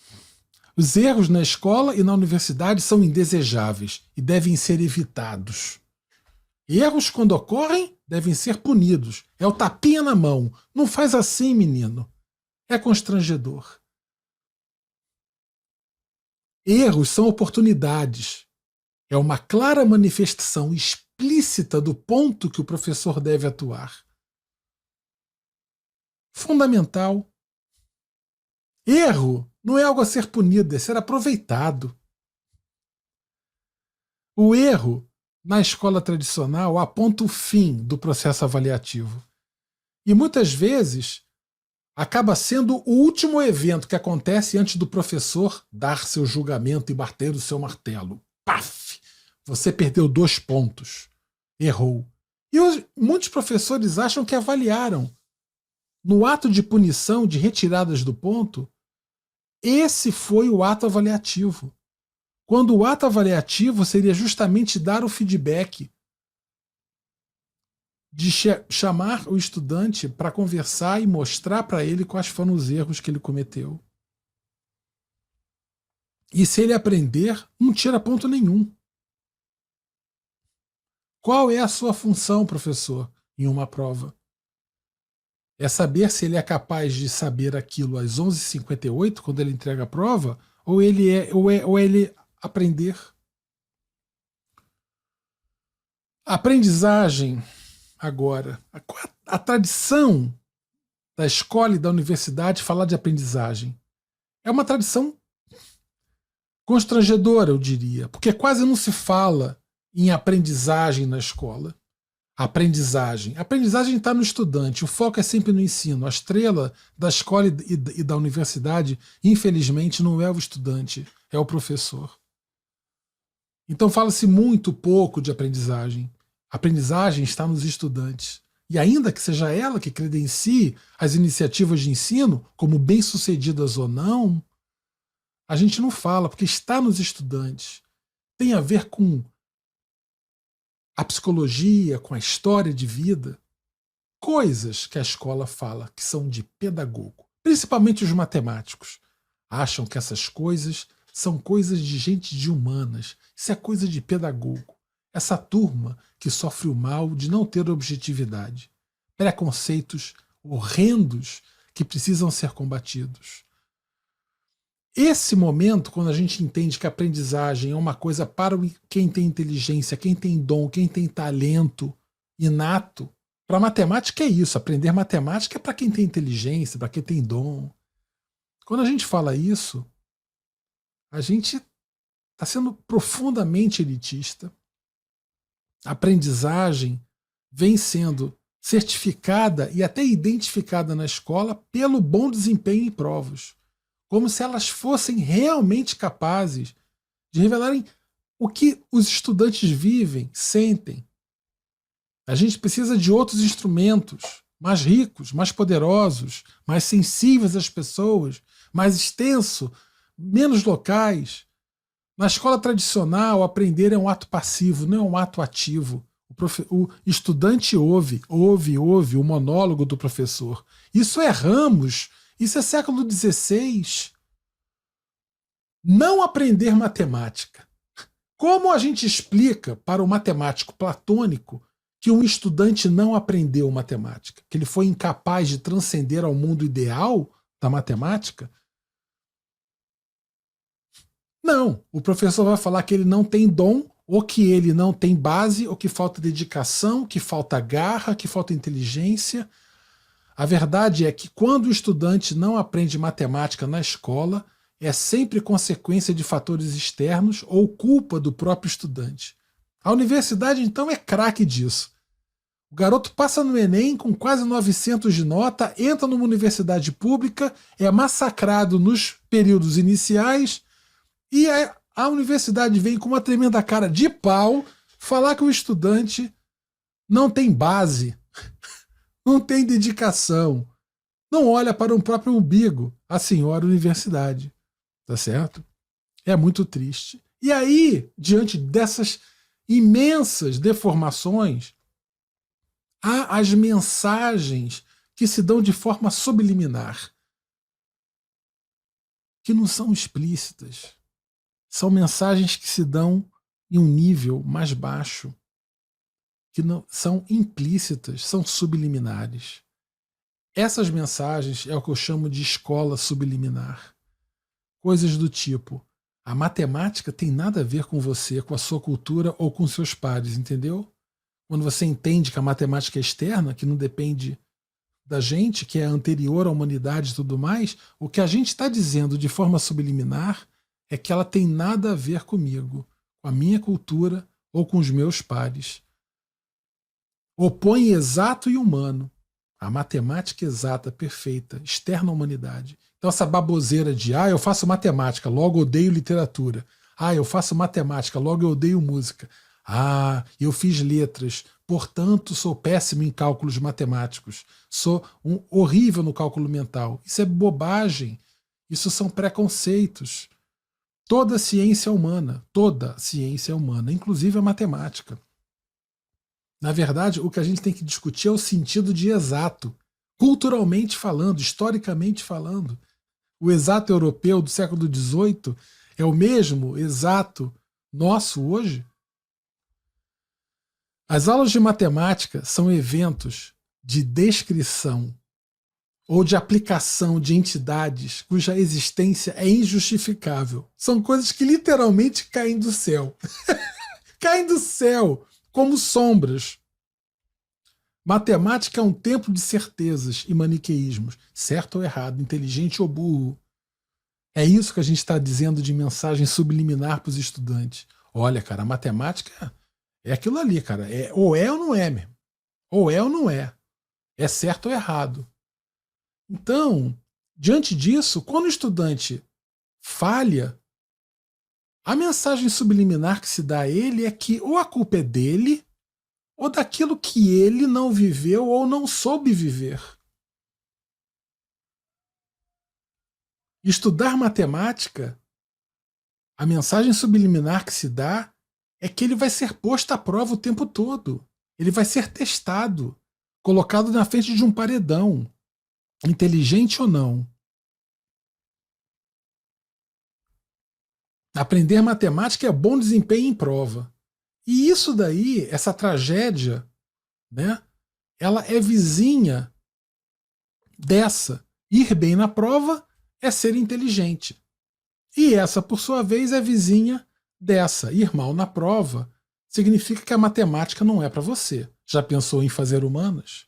[SPEAKER 1] Os erros na escola e na universidade são indesejáveis e devem ser evitados. Erros, quando ocorrem, devem ser punidos. É o tapinha na mão. Não faz assim, menino. É constrangedor. Erros são oportunidades. É uma clara manifestação explícita do ponto que o professor deve atuar. Fundamental. Erro não é algo a ser punido, é ser aproveitado. O erro, na escola tradicional, aponta o fim do processo avaliativo. E muitas vezes, acaba sendo o último evento que acontece antes do professor dar seu julgamento e bater o seu martelo. Paf! Você perdeu 2 pontos. Errou. E muitos professores acham que avaliaram. No ato de punição, de retiradas do ponto, esse foi o ato avaliativo. Quando o ato avaliativo seria justamente dar o feedback, de chamar o estudante para conversar e mostrar para ele quais foram os erros que ele cometeu. E se ele aprender, não tira ponto nenhum. Qual é a sua função, professor, em uma prova? É saber se ele é capaz de saber aquilo às 11h58, quando ele entrega a prova, ou ele aprender. Aprendizagem, agora. A tradição da escola e da universidade falar de aprendizagem é uma tradição constrangedora, eu diria, porque quase não se fala em aprendizagem na escola. Aprendizagem está no estudante, o foco é sempre no ensino. A estrela da escola e da universidade, infelizmente, não é o estudante, é o professor. Então fala-se muito pouco de aprendizagem. A aprendizagem está nos estudantes. E ainda que seja ela que credencie as iniciativas de ensino, como bem-sucedidas ou não, a gente não fala, porque está nos estudantes. Tem a ver com a psicologia, com a história de vida. Coisas que a escola fala que são de pedagogo. Principalmente os matemáticos. Acham que essas coisas são coisas de gente de humanas. Isso é coisa de pedagogo. Essa turma que sofre o mal de não ter objetividade. Preconceitos horrendos que precisam ser combatidos. Esse momento, quando a gente entende que a aprendizagem é uma coisa para quem tem inteligência, quem tem dom, quem tem talento inato, para matemática é isso. Aprender matemática é para quem tem inteligência, para quem tem dom. Quando a gente fala isso, a gente está sendo profundamente elitista. A aprendizagem vem sendo certificada e até identificada na escola pelo bom desempenho em provas, como se elas fossem realmente capazes de revelarem o que os estudantes vivem, sentem. A gente precisa de outros instrumentos, mais ricos, mais poderosos, mais sensíveis às pessoas, mais extenso, menos locais. Na escola tradicional, aprender é um ato passivo, não é um ato ativo. O estudante ouve o monólogo do professor. Isso é Ramos, isso é século XVI. Não aprender matemática. Como a gente explica para o matemático platônico que um estudante não aprendeu matemática? Que ele foi incapaz de transcender ao mundo ideal da matemática? Não, o professor vai falar que ele não tem dom, ou que ele não tem base, ou que falta dedicação, que falta garra, que falta inteligência. A verdade é que quando o estudante não aprende matemática na escola, é sempre consequência de fatores externos ou culpa do próprio estudante. A universidade, então, é craque disso. O garoto passa no Enem com quase 900 de nota, entra numa universidade pública, é massacrado nos períodos iniciais, e a universidade vem com uma tremenda cara de pau falar que o estudante não tem base, não tem dedicação, não olha para o próprio umbigo, a senhora universidade. Tá certo? É muito triste. E aí, diante dessas imensas deformações, há as mensagens que se dão de forma subliminar, que não são explícitas. São mensagens que se dão em um nível mais baixo, que não são implícitas, são subliminares. Essas mensagens é o que eu chamo de escola subliminar. Coisas do tipo: a matemática tem nada a ver com você, com a sua cultura ou com seus pares, entendeu? Quando você entende que a matemática é externa, que não depende da gente, que é anterior à humanidade e tudo mais, o que a gente está dizendo de forma subliminar é que ela tem nada a ver comigo, com a minha cultura ou com os meus pares. Opõe exato e humano. A matemática exata, perfeita, externa à humanidade. Então essa baboseira de eu faço matemática, logo odeio literatura. Eu faço matemática, logo eu odeio música. Eu fiz letras, portanto sou péssimo em cálculos matemáticos. Sou horrível no cálculo mental. Isso é bobagem. Isso são preconceitos. Toda ciência é humana, inclusive a matemática. Na verdade, o que a gente tem que discutir é o sentido de exato. Culturalmente falando, historicamente falando. O exato europeu do século XVIII é o mesmo exato nosso hoje? As aulas de matemática são eventos de descrição ou de aplicação de entidades cuja existência é injustificável. São coisas que literalmente caem do céu. Caem do céu, como sombras. Matemática é um templo de certezas e maniqueísmos, certo ou errado, inteligente ou burro. É isso que a gente está dizendo de mensagem subliminar para os estudantes. Olha, cara, a matemática é aquilo ali, cara. Ou é ou não é, mesmo. Ou é ou não é. É certo ou errado. Então, diante disso, quando o estudante falha, a mensagem subliminar que se dá a ele é que ou a culpa é dele, ou daquilo que ele não viveu ou não soube viver. Estudar matemática, a mensagem subliminar que se dá é que ele vai ser posto à prova o tempo todo. Ele vai ser testado, colocado na frente de um paredão. Inteligente ou não. Aprender matemática é bom desempenho em prova. E isso daí, essa tragédia, né, ela é vizinha dessa. Ir bem na prova é ser inteligente. E essa, por sua vez, é vizinha dessa. Ir mal na prova significa que a matemática não é para você. Já pensou em fazer humanas?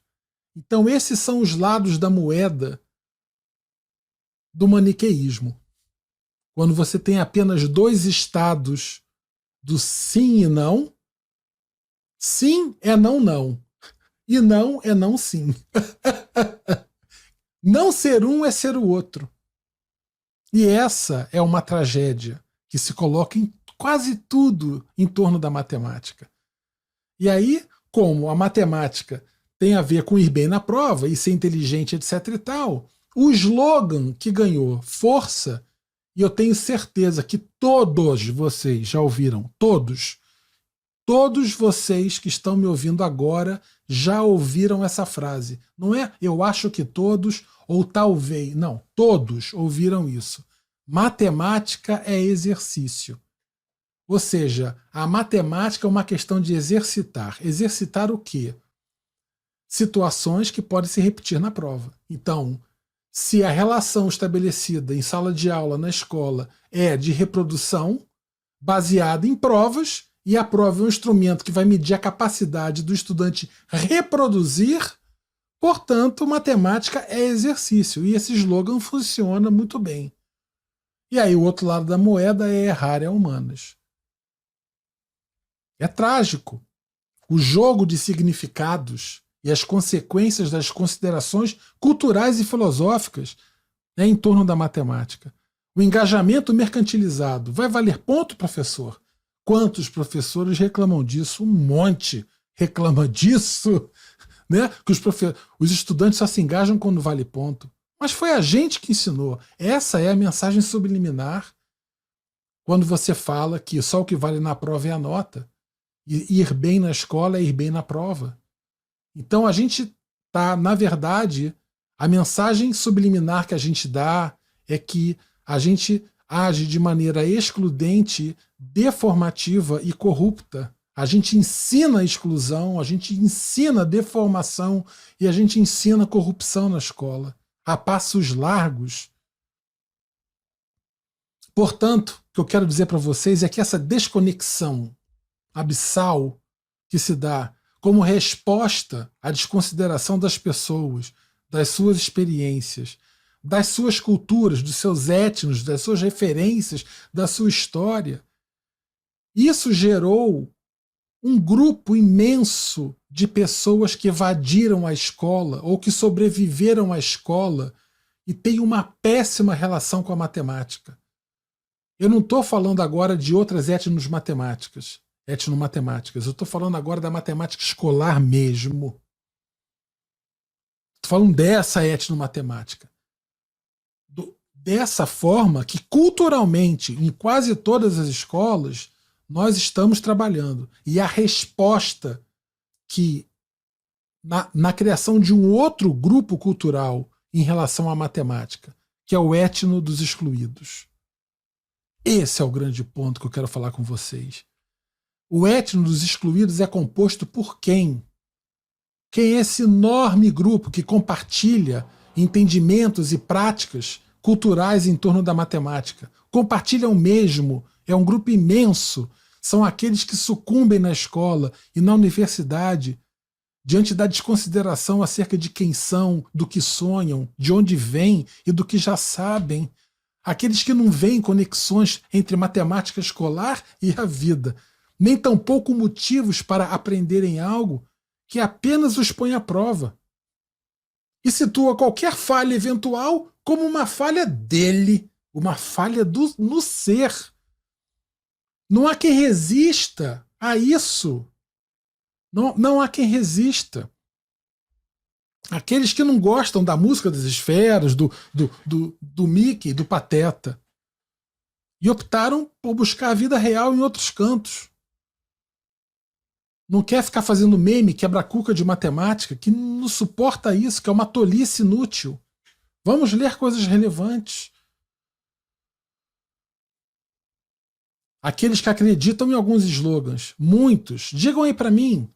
[SPEAKER 1] Então esses são os lados da moeda do maniqueísmo. Quando você tem apenas dois estados do sim e não, sim é não não, e não é não sim. Não ser um é ser o outro. E essa é uma tragédia que se coloca em quase tudo em torno da matemática. E aí, como a matemática tem a ver com ir bem na prova e ser inteligente, etc e tal, o slogan que ganhou força, e eu tenho certeza que todos vocês já ouviram, todos vocês que estão me ouvindo agora já ouviram essa frase. Não é eu acho que todos ou talvez, não, todos ouviram isso. Matemática é exercício. Ou seja, a matemática é uma questão de exercitar. Exercitar o quê? Situações que podem se repetir na prova. Então, se a relação estabelecida em sala de aula, na escola, é de reprodução, baseada em provas, e a prova é um instrumento que vai medir a capacidade do estudante reproduzir, portanto, matemática é exercício. E esse slogan funciona muito bem. E aí o outro lado da moeda é errar é humanas. É trágico. O jogo de significados e as consequências das considerações culturais e filosóficas em torno da matemática. O engajamento mercantilizado. Vai valer ponto, professor? Quantos professores reclamam disso? Um monte reclama disso. Né? Que os estudantes só se engajam quando vale ponto. Mas foi a gente que ensinou. Essa é a mensagem subliminar quando você fala que só o que vale na prova é a nota. E ir bem na escola é ir bem na prova. Então a gente tá, na verdade, a mensagem subliminar que a gente dá é que a gente age de maneira excludente, deformativa e corrupta. A gente ensina a exclusão, a gente ensina a deformação e a gente ensina a corrupção na escola, a passos largos. Portanto, o que eu quero dizer para vocês é que essa desconexão abissal que se dá como resposta à desconsideração das pessoas, das suas experiências, das suas culturas, dos seus etnos, das suas referências, da sua história. Isso gerou um grupo imenso de pessoas que evadiram a escola ou que sobreviveram à escola e têm uma péssima relação com a matemática. Eu não estou falando agora de outras etnomatemáticas. Eu estou falando agora da matemática escolar mesmo. Estou falando dessa etnomatemática. Dessa forma que culturalmente, em quase todas as escolas, nós estamos trabalhando. E a resposta que, na criação de um outro grupo cultural em relação à matemática, que é o etno dos excluídos. Esse é o grande ponto que eu quero falar com vocês. O etno dos excluídos é composto por quem? Quem é esse enorme grupo que compartilha entendimentos e práticas culturais em torno da matemática? Compartilham mesmo, é um grupo imenso. São aqueles que sucumbem na escola e na universidade diante da desconsideração acerca de quem são, do que sonham, de onde vêm e do que já sabem. Aqueles que não veem conexões entre matemática escolar e a vida, nem tampouco motivos para aprenderem algo que apenas os põe à prova. E situa qualquer falha eventual como uma falha dele, uma falha no ser. Não há quem resista a isso. Não há quem resista. Aqueles que não gostam da música das esferas, do Mickey, do Pateta, e optaram por buscar a vida real em outros cantos. Não quer ficar fazendo meme, quebra-cuca de matemática, que não suporta isso, que é uma tolice inútil. Vamos ler coisas relevantes. Aqueles que acreditam em alguns slogans, muitos, digam aí para mim,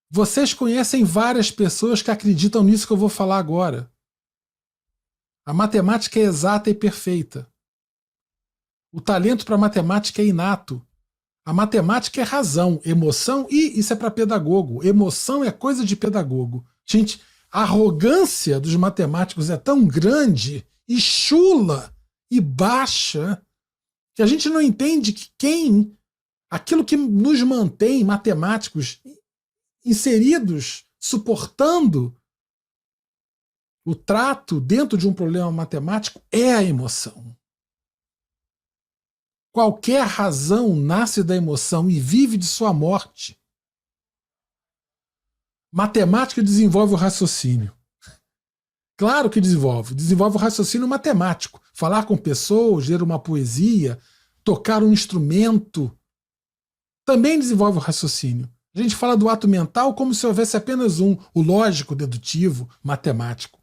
[SPEAKER 1] vocês conhecem várias pessoas que acreditam nisso que eu vou falar agora. A matemática é exata e perfeita. O talento para matemática é inato. A matemática é razão, emoção, e isso é para pedagogo. Emoção é coisa de pedagogo. Gente, a arrogância dos matemáticos é tão grande e chula e baixa que a gente não entende que aquilo que nos mantém matemáticos inseridos, suportando o trato dentro de um problema matemático é a emoção. Qualquer razão nasce da emoção e vive de sua morte. Matemática desenvolve o raciocínio. Claro que desenvolve. Desenvolve o raciocínio matemático. Falar com pessoas, ler uma poesia, tocar um instrumento, também desenvolve o raciocínio. A gente fala do ato mental como se houvesse apenas um, o lógico, dedutivo, matemático.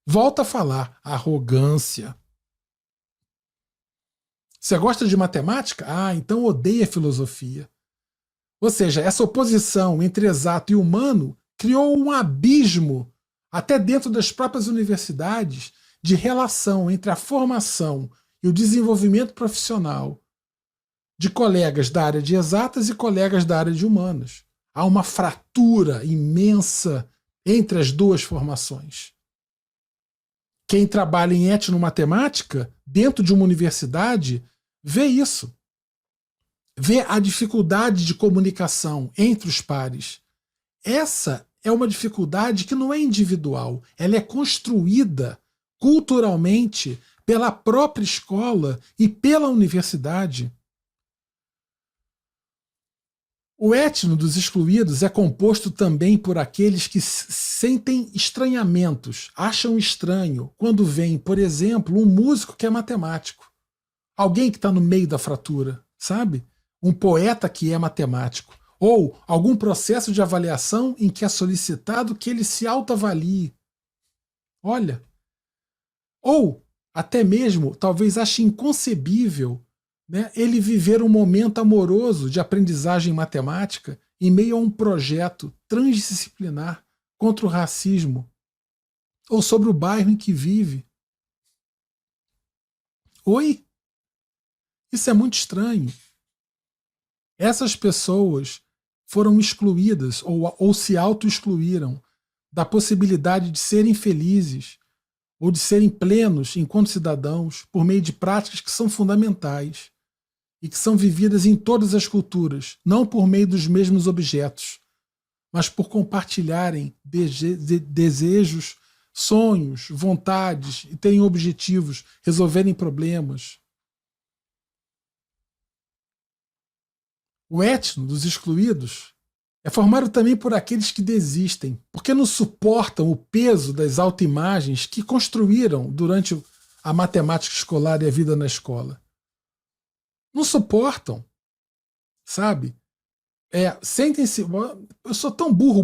[SPEAKER 1] Volta a falar, arrogância. Você gosta de matemática? Ah, então odeia filosofia. Ou seja, essa oposição entre exato e humano criou um abismo, até dentro das próprias universidades, de relação entre a formação e o desenvolvimento profissional de colegas da área de exatas e colegas da área de humanas. Há uma fratura imensa entre as duas formações. Quem trabalha em etnomatemática, dentro de uma universidade, vê isso. Vê a dificuldade de comunicação entre os pares. Essa é uma dificuldade que não é individual, ela é construída culturalmente pela própria escola e pela universidade. O etno dos excluídos é composto também por aqueles que sentem estranhamentos, acham estranho quando vem, por exemplo, um músico que é matemático. Alguém que está no meio da fratura, sabe? Um poeta que é matemático. Ou algum processo de avaliação em que é solicitado que ele se autoavalie. Olha. Ou até mesmo, talvez ache inconcebível, né, ele viver um momento amoroso de aprendizagem matemática em meio a um projeto transdisciplinar contra o racismo ou sobre o bairro em que vive. Oi? Isso é muito estranho. Essas pessoas foram excluídas ou se auto-excluíram da possibilidade de serem felizes ou de serem plenos enquanto cidadãos por meio de práticas que são fundamentais. e que são vividas em todas as culturas, não por meio dos mesmos objetos, mas por compartilharem desejos, sonhos, vontades e terem objetivos, resolverem problemas. O etno dos excluídos é formado também por aqueles que desistem, porque não suportam o peso das autoimagens que construíram durante a matemática escolar e a vida na escola. Não suportam, sabe? Sentem-se, eu sou tão burro,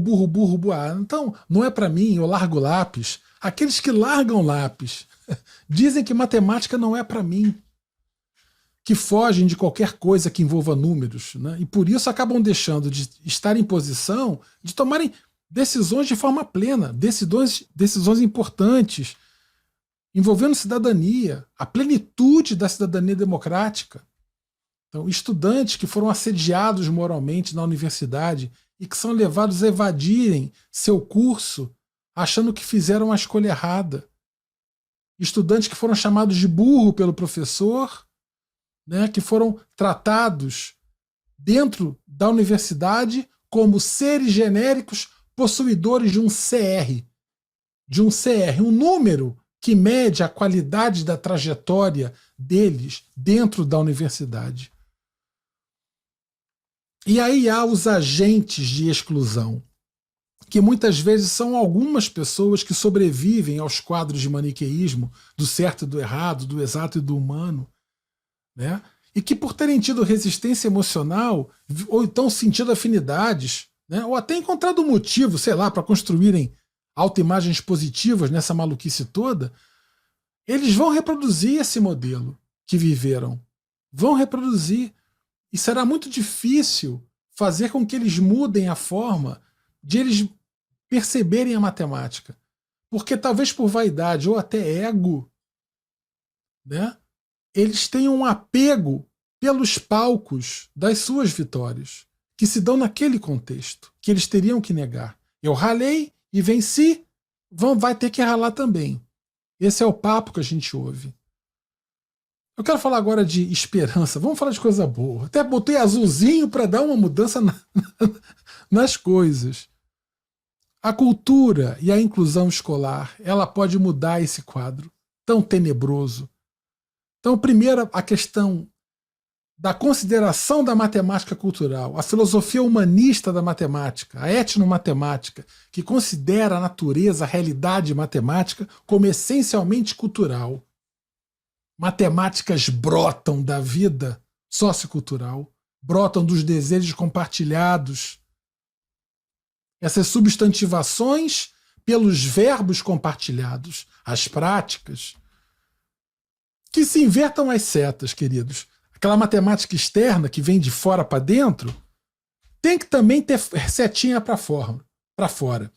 [SPEAKER 1] então não é para mim, eu largo o lápis. Aqueles que largam lápis dizem que matemática não é para mim, que fogem de qualquer coisa que envolva números, né? E por isso acabam deixando de estar em posição de tomarem decisões de forma plena, decisões importantes, envolvendo cidadania, a plenitude da cidadania democrática. Então, estudantes que foram assediados moralmente na universidade e que são levados a evadirem seu curso achando que fizeram a escolha errada. Estudantes que foram chamados de burro pelo professor, né, que foram tratados dentro da universidade como seres genéricos possuidores de um CR. Um número que mede a qualidade da trajetória deles dentro da universidade. E aí há os agentes de exclusão, que muitas vezes são algumas pessoas que sobrevivem aos quadros de maniqueísmo, do certo e do errado, do exato e do humano, né? E que por terem tido resistência emocional, ou então sentido afinidades, né? Ou até encontrado motivo, sei lá, para construírem autoimagens positivas nessa maluquice toda, eles vão reproduzir esse modelo que viveram. Vão reproduzir. E será muito difícil fazer com que eles mudem a forma de eles perceberem a matemática. Porque talvez por vaidade ou até ego, né, eles tenham um apego pelos palcos das suas vitórias, que se dão naquele contexto, que eles teriam que negar. Eu ralei e venci, vai ter que ralar também. Esse é o papo que a gente ouve. Eu quero falar agora de esperança. Vamos falar de coisa boa. Até botei azulzinho para dar uma mudança nas coisas. A cultura e a inclusão escolar, ela pode mudar esse quadro tão tenebroso. Então, primeiro, a questão da consideração da matemática cultural, a filosofia humanista da matemática, a etnomatemática, que considera a natureza, a realidade matemática como essencialmente cultural. Matemáticas brotam da vida sociocultural, brotam dos desejos compartilhados. Essas substantivações pelos verbos compartilhados, as práticas. Que se invertam as setas, queridos. Aquela matemática externa que vem de fora para dentro tem que também ter setinha para fora.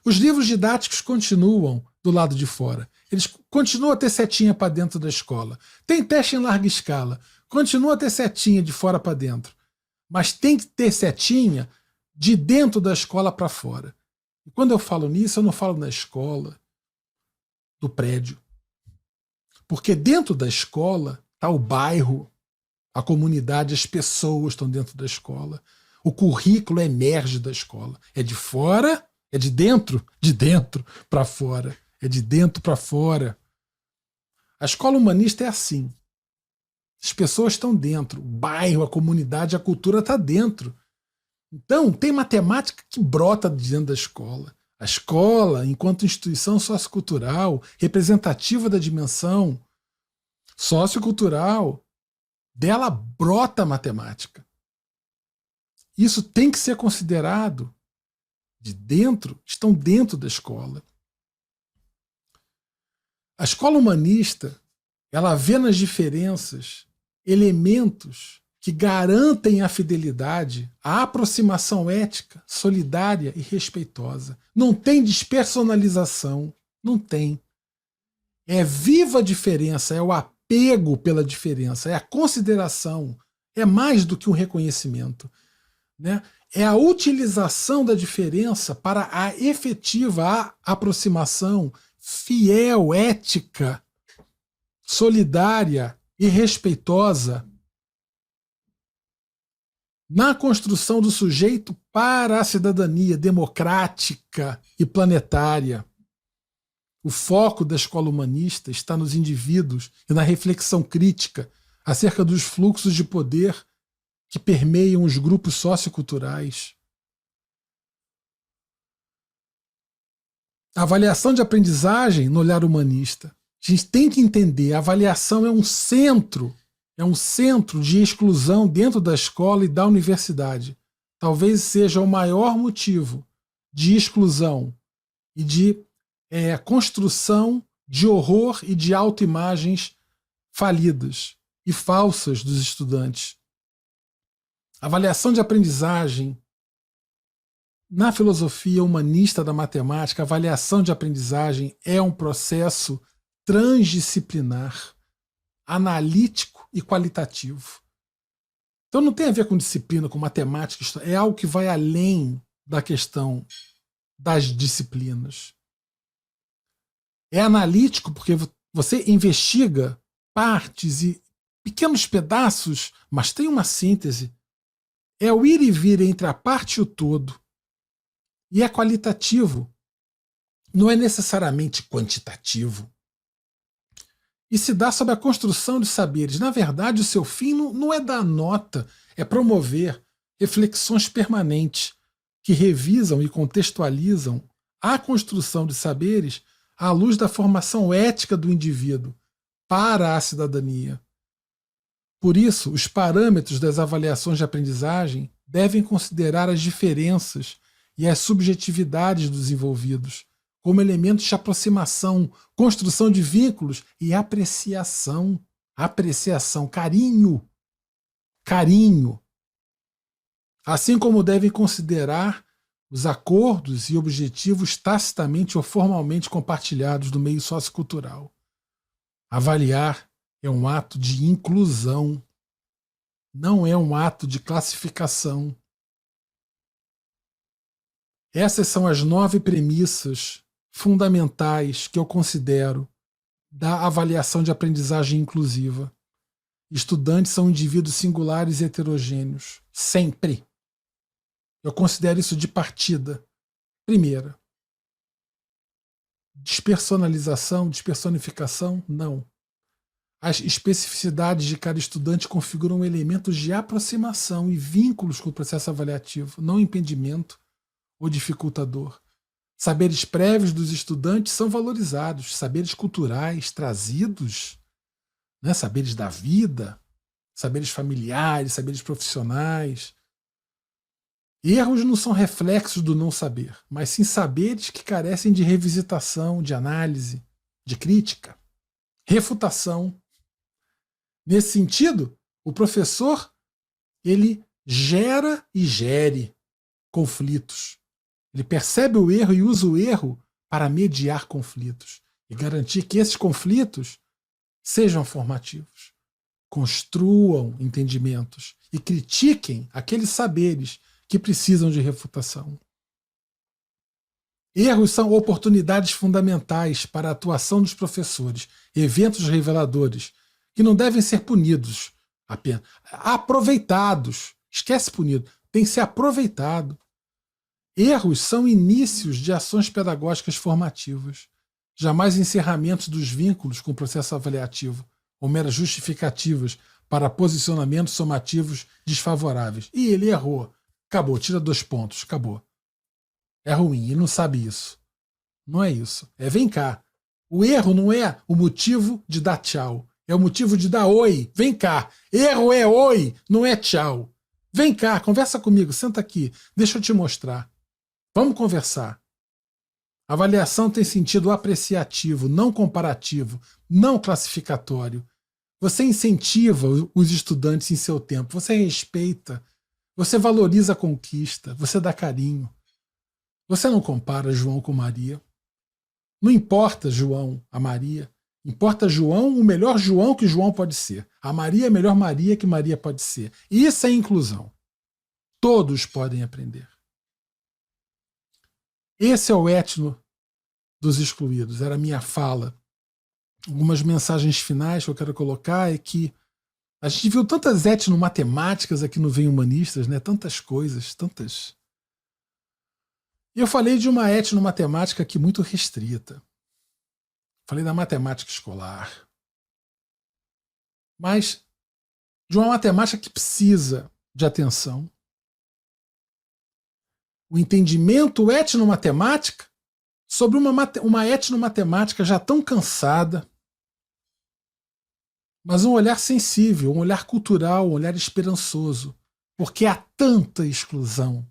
[SPEAKER 1] Os livros didáticos continuam do lado de fora. Eles continuam a ter setinha para dentro da escola. Tem teste em larga escala. Continua a ter setinha de fora para dentro. Mas tem que ter setinha de dentro da escola para fora. E quando eu falo nisso, eu não falo na escola, do prédio. Porque dentro da escola está o bairro, a comunidade, as pessoas estão dentro da escola. O currículo emerge da escola. É de fora, é de dentro para fora. É de dentro para fora. A escola humanista é assim. As pessoas estão dentro. O bairro, a comunidade, a cultura está dentro. Então, tem matemática que brota de dentro da escola. A escola, enquanto instituição sociocultural, representativa da dimensão sociocultural, dela brota a matemática. Isso tem que ser considerado. De dentro, estão dentro da escola. A escola humanista, ela vê nas diferenças elementos que garantem a fidelidade, a aproximação ética, solidária e respeitosa. Não tem despersonalização, não tem. É viva a diferença, é o apego pela diferença, é a consideração, é mais do que um reconhecimento, né? É a utilização da diferença para a efetiva aproximação fiel, ética, solidária e respeitosa na construção do sujeito para a cidadania democrática e planetária. O foco da escola humanista está nos indivíduos e na reflexão crítica acerca dos fluxos de poder que permeiam os grupos socioculturais. A avaliação de aprendizagem no olhar humanista. A gente tem que entender, a avaliação é um centro de exclusão dentro da escola e da universidade. Talvez seja o maior motivo de exclusão e de construção de horror e de autoimagens falidas e falsas dos estudantes. A avaliação de aprendizagem na filosofia humanista da matemática, a avaliação de aprendizagem é um processo transdisciplinar, analítico e qualitativo. Então não tem a ver com disciplina, com matemática, é algo que vai além da questão das disciplinas. É analítico porque você investiga partes e pequenos pedaços, mas tem uma síntese. É o ir e vir entre a parte e o todo. E é qualitativo. Não é necessariamente quantitativo. E se dá sobre a construção de saberes. Na verdade, o seu fim não é dar nota, é promover reflexões permanentes que revisam e contextualizam a construção de saberes à luz da formação ética do indivíduo para a cidadania. Por isso, os parâmetros das avaliações de aprendizagem devem considerar as diferenças e as subjetividades dos envolvidos, como elementos de aproximação, construção de vínculos e apreciação. Apreciação, carinho. Carinho. Assim como devem considerar os acordos e objetivos tacitamente ou formalmente compartilhados no meio sociocultural. Avaliar é um ato de inclusão, não é um ato de classificação. Essas são as 9 premissas fundamentais que eu considero da avaliação de aprendizagem inclusiva. Estudantes são indivíduos singulares e heterogêneos, sempre. Eu considero isso de partida. Primeira, despersonalização, despersonificação, não. As especificidades de cada estudante configuram elementos de aproximação e vínculos com o processo avaliativo, não impedimento ou dificultador. Saberes prévios dos estudantes são valorizados, saberes culturais trazidos, né, saberes da vida, saberes familiares, saberes profissionais. Erros não são reflexos do não saber, mas sim saberes que carecem de revisitação, de análise, de crítica, refutação. Nesse sentido, o professor ele gera e gere conflitos. Ele percebe o erro e usa o erro para mediar conflitos e garantir que esses conflitos sejam formativos, construam entendimentos e critiquem aqueles saberes que precisam de refutação. Erros são oportunidades fundamentais para a atuação dos professores, eventos reveladores, que não devem ser punidos apenas, aproveitados. Esquece punido, tem que ser aproveitado. Erros são inícios de ações pedagógicas formativas, jamais encerramentos dos vínculos com o processo avaliativo, ou meras justificativas para posicionamentos somativos desfavoráveis. E ele errou. Acabou, tira 2 pontos, acabou. É ruim, ele não sabe isso. Não é isso. É vem cá. O erro não é o motivo de dar tchau. É o motivo de dar oi. Vem cá. Erro é oi, não é tchau. Vem cá, conversa comigo, senta aqui. Deixa eu te mostrar. Vamos conversar. A avaliação tem sentido apreciativo, não comparativo, não classificatório. Você incentiva os estudantes em seu tempo, você respeita, você valoriza a conquista, você dá carinho. Você não compara João com Maria. Não importa João a Maria. Importa João, o melhor João que João pode ser. A Maria, a melhor Maria que Maria pode ser. Isso é inclusão. Todos podem aprender. Esse é o etno dos excluídos. Era a minha fala. Algumas mensagens finais que eu quero colocar é que A gente viu tantas etnomatemáticas aqui no Vem Humanistas, né? Tantas coisas, tantas. E eu falei de uma etnomatemática aqui muito restrita. Falei da matemática escolar. Mas de uma matemática que precisa de atenção. O entendimento etnomatemática sobre uma etnomatemática já tão cansada, mas um olhar sensível, um olhar cultural, um olhar esperançoso, porque há tanta exclusão,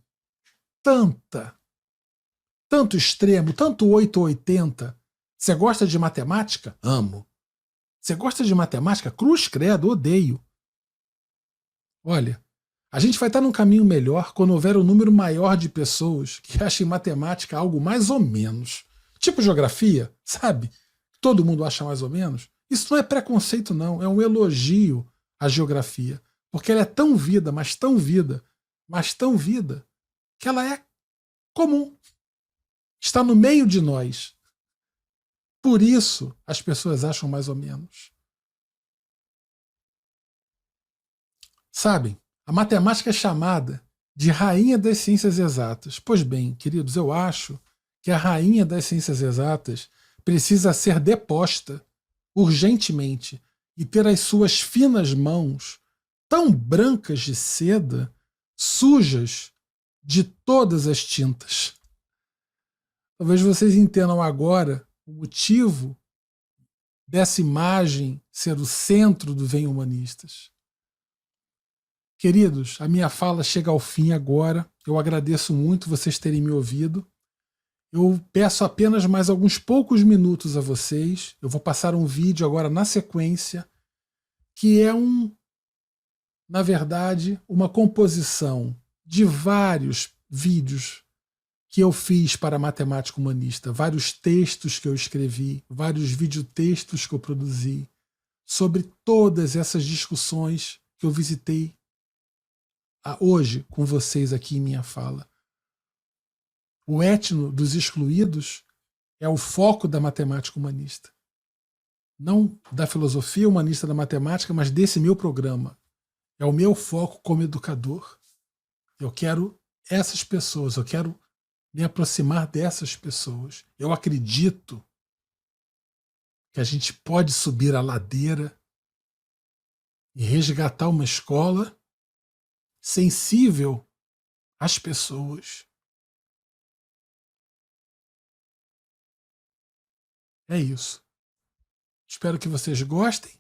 [SPEAKER 1] tanto extremo, tanto 8 ou 80. Você gosta de matemática? Amo. Você gosta de matemática? Cruz credo, odeio. Olha, a gente vai estar num caminho melhor quando houver um número maior de pessoas que achem matemática algo mais ou menos. Tipo geografia, sabe? Todo mundo acha mais ou menos. Isso não é preconceito, não. É um elogio à geografia. Porque ela é tão vida, mas tão vida, mas tão vida, que ela é comum. Está no meio de nós. Por isso as pessoas acham mais ou menos. Sabem? A matemática é chamada de rainha das ciências exatas. Pois bem, queridos, eu acho que a rainha das ciências exatas precisa ser deposta urgentemente e ter as suas finas mãos tão brancas de seda, sujas de todas as tintas. Talvez vocês entendam agora o motivo dessa imagem ser o centro do Vem Humanistas. Queridos, a minha fala chega ao fim agora. Eu agradeço muito vocês terem me ouvido. Eu peço apenas mais alguns poucos minutos a vocês. Eu vou passar um vídeo agora na sequência, que é na verdade, uma composição de vários vídeos que eu fiz para a Matemática Humanista, vários textos que eu escrevi, vários videotextos que eu produzi, sobre todas essas discussões que eu visitei hoje com vocês aqui em minha fala. O etno dos excluídos é o foco da matemática humanista. Não da filosofia humanista da matemática, mas desse meu programa. É o meu foco como educador. Eu quero essas pessoas, eu quero me aproximar dessas pessoas. Eu acredito que a gente pode subir a ladeira e resgatar uma escola sensível às pessoas. É isso. Espero que vocês gostem.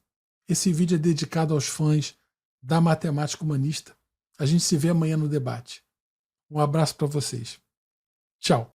[SPEAKER 1] Esse vídeo é dedicado aos fãs da matemática humanista. A gente se vê amanhã no debate. Um abraço para vocês. Tchau.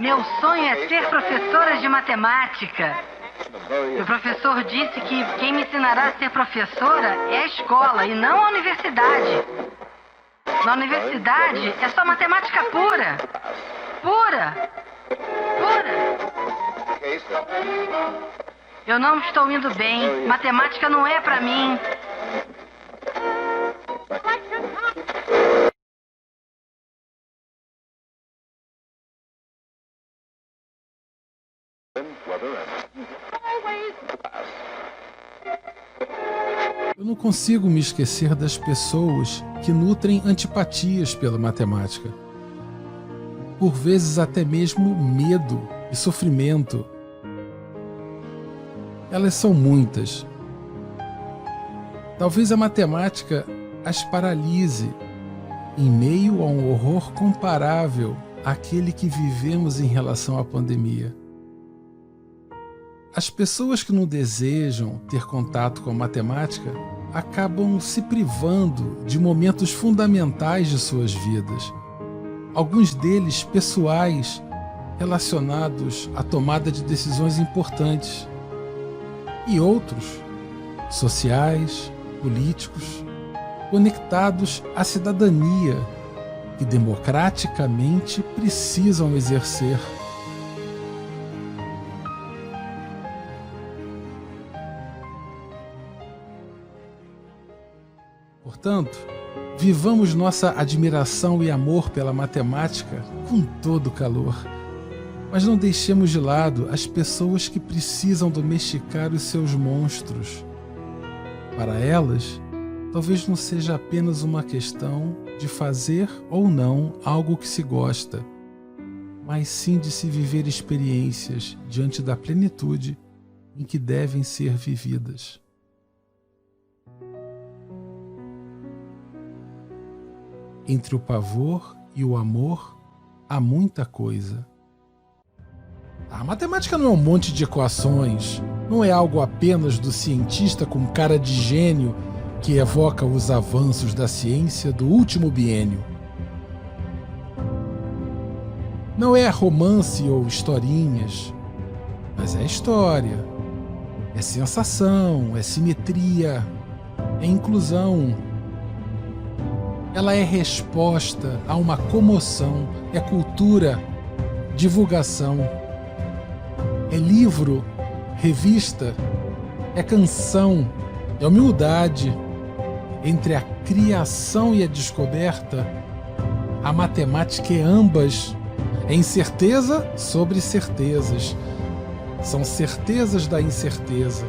[SPEAKER 2] Meu sonho é ser professora de matemática. O professor disse que quem me ensinará a ser professora é a escola e não a universidade. Na universidade é só matemática pura. Pura. Pura. Eu não estou indo bem. Matemática não é pra mim.
[SPEAKER 1] Eu não consigo me esquecer das pessoas que nutrem antipatias pela matemática. Por vezes até mesmo medo e sofrimento. Elas são muitas. Talvez a matemática as paralise em meio a um horror comparável àquele que vivemos em relação à pandemia. As pessoas que não desejam ter contato com a matemática acabam se privando de momentos fundamentais de suas vidas, alguns deles pessoais, relacionados à tomada de decisões importantes, e outros sociais, políticos, conectados à cidadania que democraticamente precisam exercer. Portanto, vivamos nossa admiração e amor pela matemática com todo calor, mas não deixemos de lado as pessoas que precisam domesticar os seus monstros. Para elas, talvez não seja apenas uma questão de fazer ou não algo que se gosta, mas sim de se viver experiências diante da plenitude em que devem ser vividas. Entre o pavor e o amor, há muita coisa. A matemática não é um monte de equações, não é algo apenas do cientista com cara de gênio que evoca os avanços da ciência do último biênio. Não é romance ou historinhas, mas é história, é sensação, é simetria, é inclusão. Ela é resposta a uma comoção, é cultura, divulgação, é livro, revista, é canção, é humildade. Entre a criação e a descoberta, a matemática é ambas, é incerteza sobre certezas. São certezas da incerteza.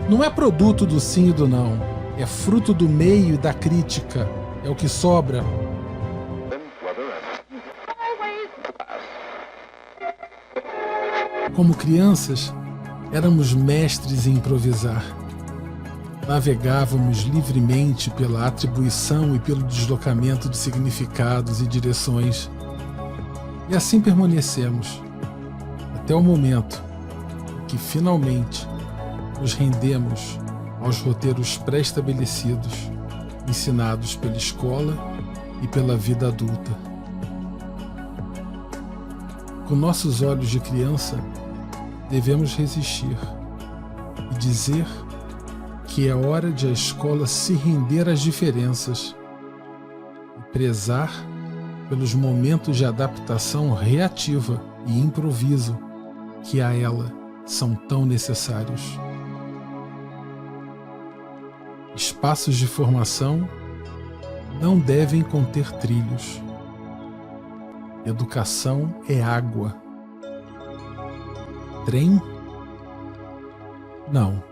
[SPEAKER 1] Não é produto do sim e do não, é fruto do meio e da crítica. É o que sobra. Como crianças, éramos mestres em improvisar. Navegávamos livremente pela atribuição e pelo deslocamento de significados e direções. E assim permanecemos, até o momento em que finalmente nos rendemos aos roteiros pré-estabelecidos, ensinados pela escola e pela vida adulta. Com nossos olhos de criança, devemos resistir e dizer que é hora de a escola se render às diferenças e prezar pelos momentos de adaptação reativa e improviso que a ela são tão necessários. Espaços de formação não devem conter trilhos. Educação é água. Trem? Não.